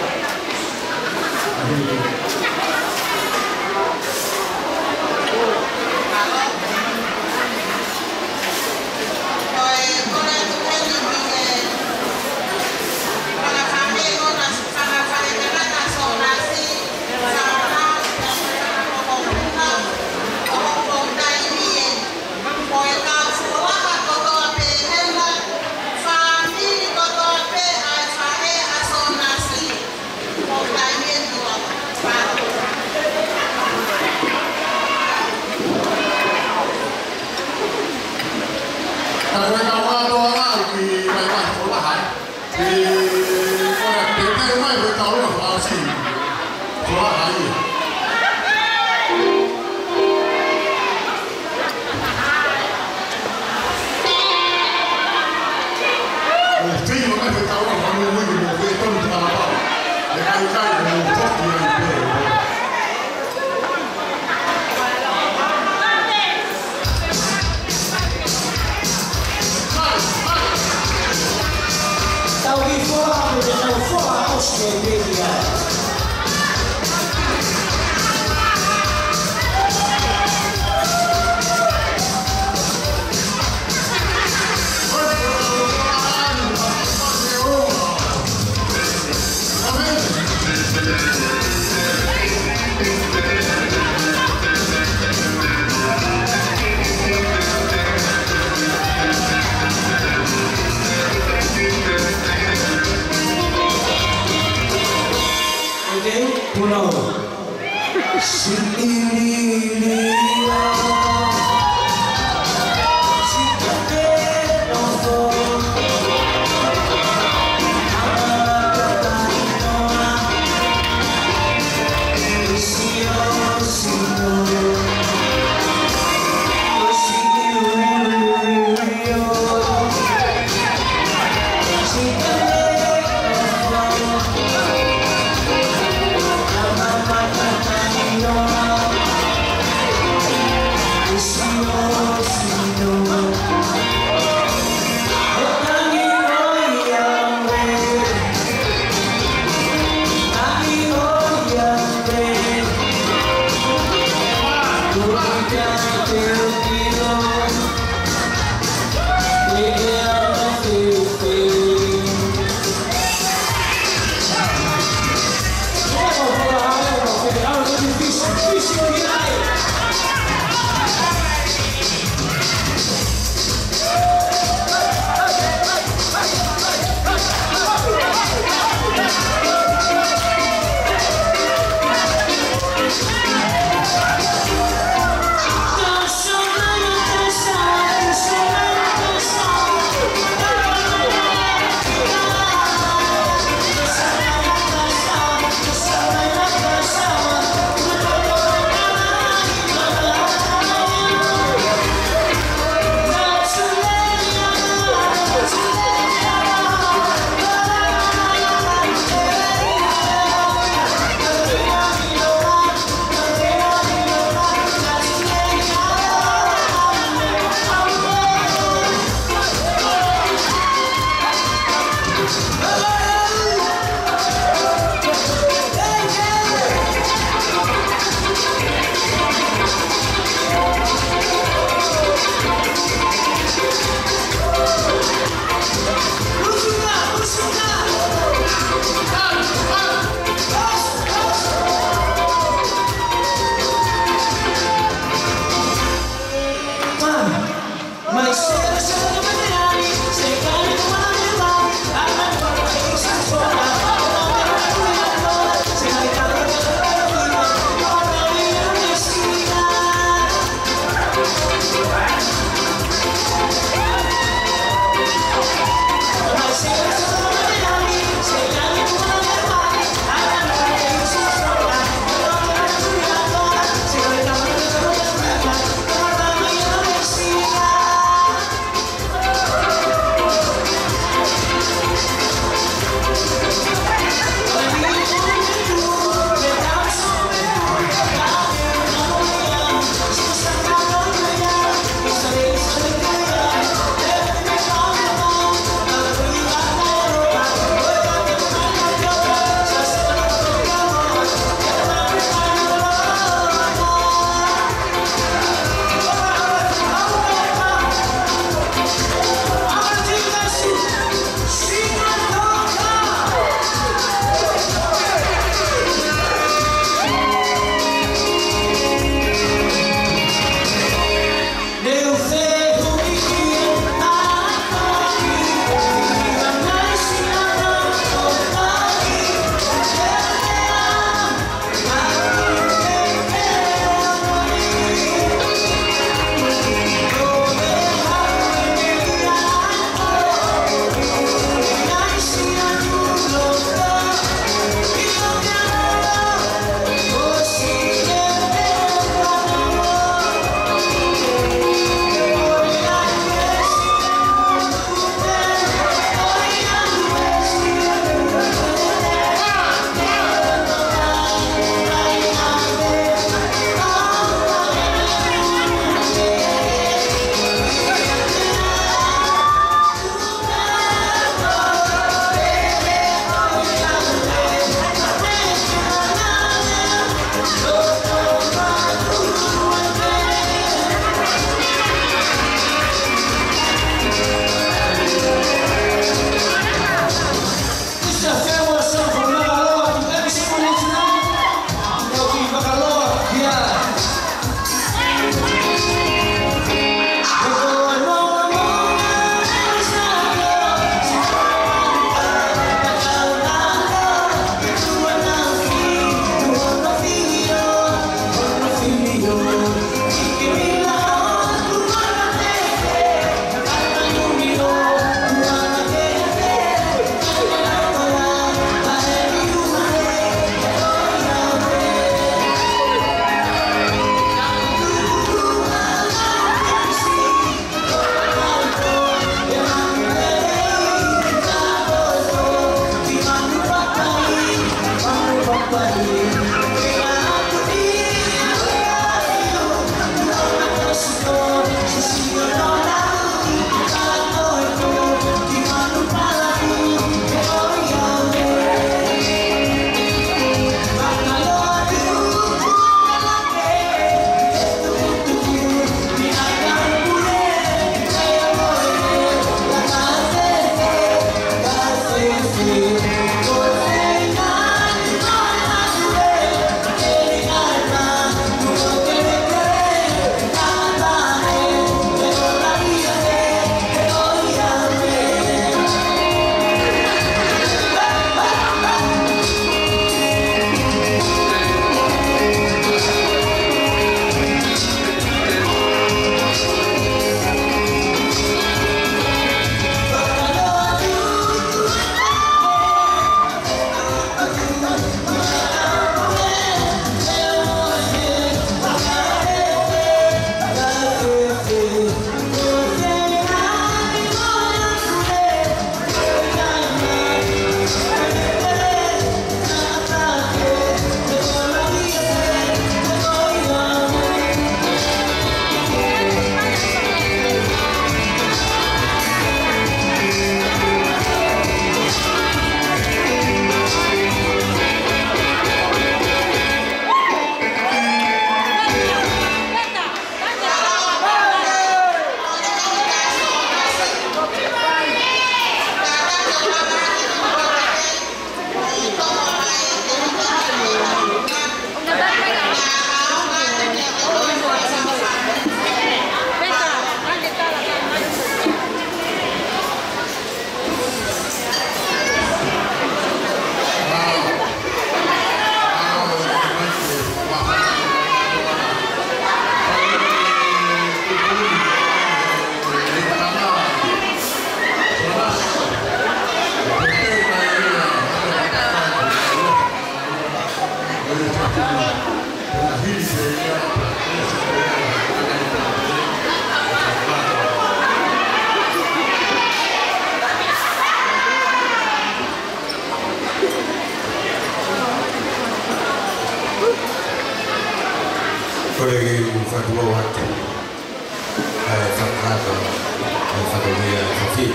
Fi.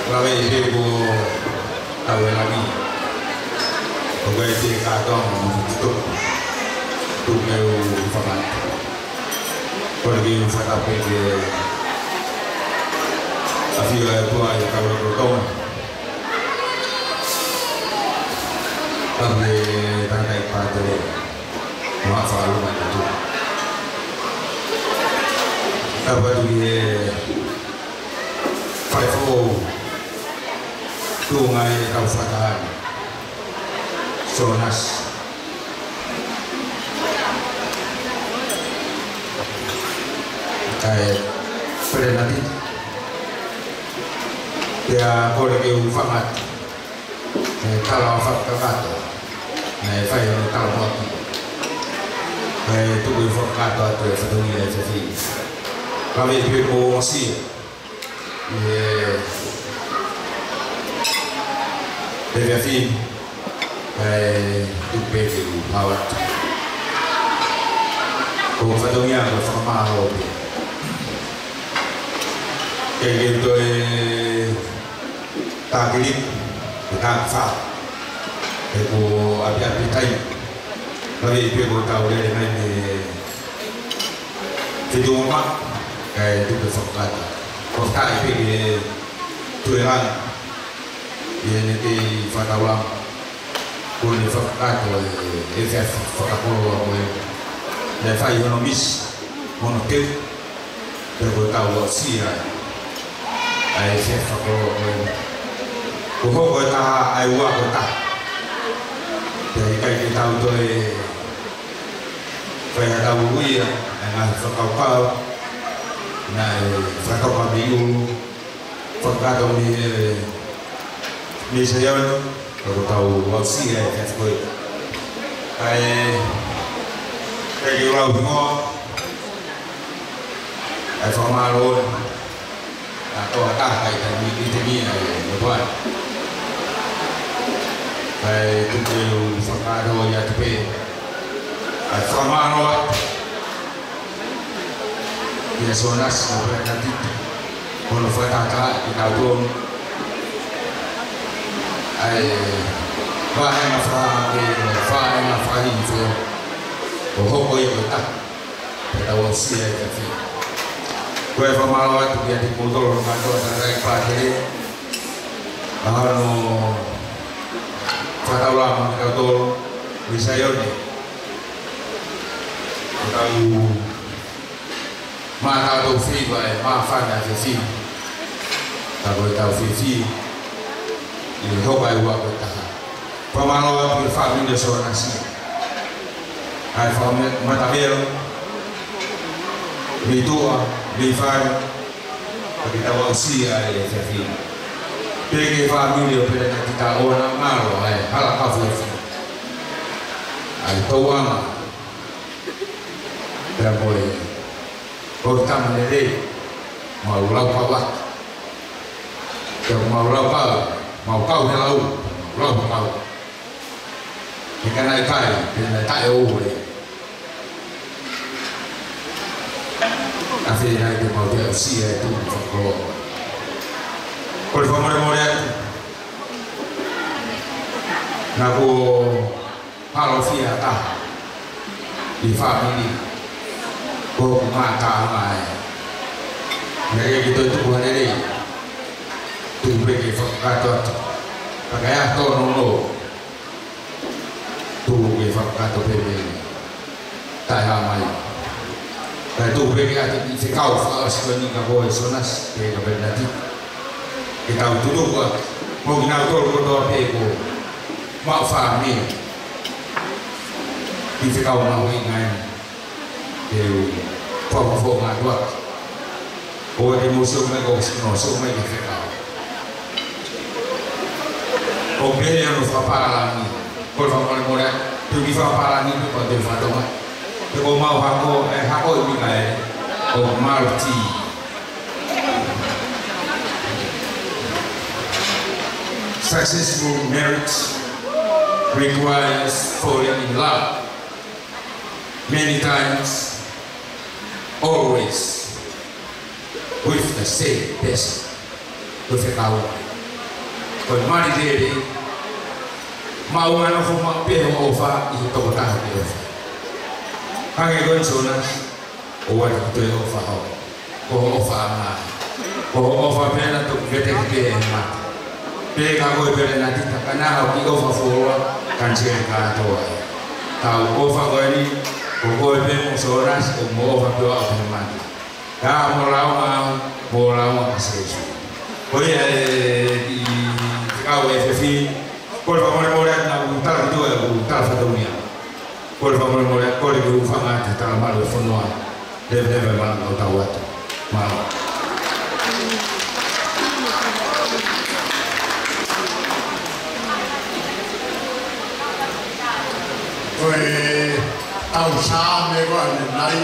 Lawe ibu tahu lagi. Pokoknya dia kadang tutup meu fakat. Pergi fakat pergi. Tapi buat yang kau bertemu. Tapi tangkai pada maaf selalu macam tu. Apa tu dia? 5-4 Tungai Kabupaten Sonas. Kayak pada nanti dia boleh diufangat kalau fakat phải tạo một về tụi phong cách và tụi phải đồng ý cho thì và về việc của sĩ về việc phim về tụi về thì bảo cũng phải đồng ý với phong ma rồi cái game tôi ta clip ta phá Eko api-api tayo. Bagi ibu tahu dia dengan video mak kayak itu berfakat. Fakat itu tujuan dia nanti fatwa pun fakat efek fakat pun dan file ekonomis monotel ibu tahu sih efek fakat pun kita ayuah kita dari kayak kita untuk tahu ya, dengan fakau, nah fakau kabiu, fakau ni saya kalau tahu wasi ya seperti kayak orang semua, formal atau kayak ini buat. Baik tujuh fakado ya tapi formal awak dia sonas sampai nanti kalau fakata kita pun bahan afrahi itu bohong itu tak kita wasi ya tapi gue formal awak dia di motor kantor dari pagi baru Fatau lama kau bisa ni, kau mana tahu free baik, maafan ada free, kalau tahu free, ini hokai buat kita. Pemalu berfaham ini seorang nasi, faham matahari, itu berfaham, kita wasi ada free. Pergi família para kita orang malu, hal apa pun, ada tuan, tidak boleh, kita menjadi mau lau kawat, mau lau kau helau, lau kau, ikan naik kai, dan tak boleh, akhirnya itu mau dia usia itu kalau por favor morir naku halofia ta di family ko mata mai dari gitu itu bukan ini tu bagi fakat pakai atau nolo tu bagi fakat bagi tak ramai dan tu bagi hati si kau sebenarnya kau sonas ke kebenaran kita tutup mau kita tutup peko mau fahami kita kau mau ingat itu pokok ngaduk oh di musuh mereka musuh mereka kita oh beli yang lupa paralami kalau kamu mulai tu kita paralami tu pada fatwa kalau mau hako ini kayak oh marti Successful marriage requires falling in love many times, always. with the same person. With a cow. But money daily, Maumano from my pay over is a total of. Hang on, Sonas, or what to offer, or offer, or offer Pena to get a pay and mat. Pay a go to the Natita Canal, we offer for Cancer Cato. Tau offer going, or go to Sonas, or more of the money. Now, more loud, association. Oye, kau FFI, por favor morat na utar tu utar fatomia. Por favor morat por que o fanga te tra mal fonoa. Deve mal no tawat. Mal. Oye, tau sa me go nai.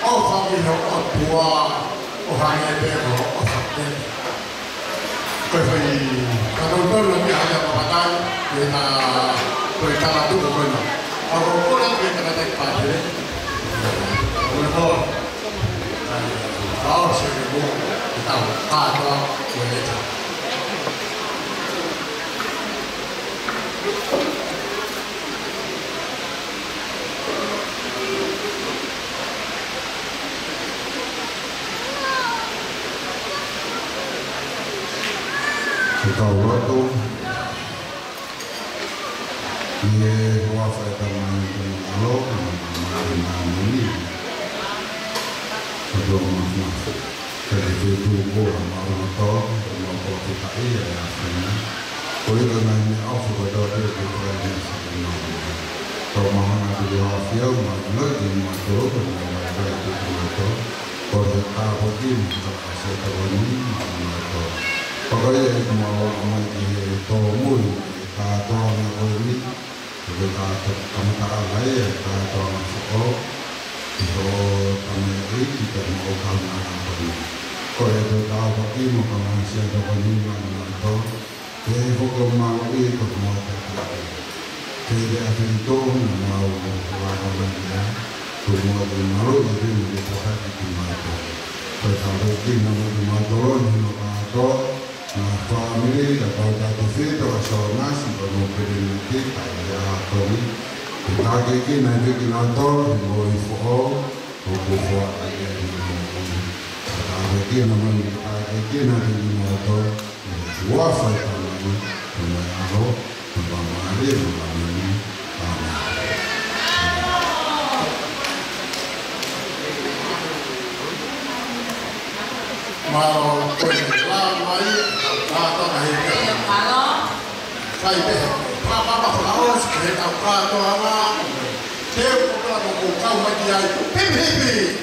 O fangi no o tua, o hange be o fakte. Kau kalau kau lebih ada pembataan, kita berkala tu bukan. Kalau kau lagi kita tak pada, boleh. Kalau sebelum kita ada boleh. Kau waktu dia wafat teman Allah ini sebelum masuk dari itu gua mahu tahu mau kita iya ya boleh dengan aku berdoa di kerajaan sebenarnya kalau mahu nak diwafia mahu lagi mahu berdoa di kerajaan boleh tak begini kalau saya tahu ini mahu pokoknya itu mau menjadi tomul, kata orang ini, juga kami tak lagi kata orang sekolah, itu kami ini kita mau kami apa ini. Kalau itu tahu bagaimana kami siapa bagaimana itu, jadi hukum mau itu mau terjadi. Jadi apa itu mau lakukan dia, semua itu mau itu kita harus dimana. Kalau kita mau turun, mau family dapat dapat rasional sebelum berdiri kaya kami kita kiki nanti kita tahu bahwa info buat aja kita kiki namanya kita kiki nanti kita tahu wafat kami mengaku membangun ini mau berjalan lagi atau akhirnya saya apa harus kita kata orang dia bukan mau kau media itu pipi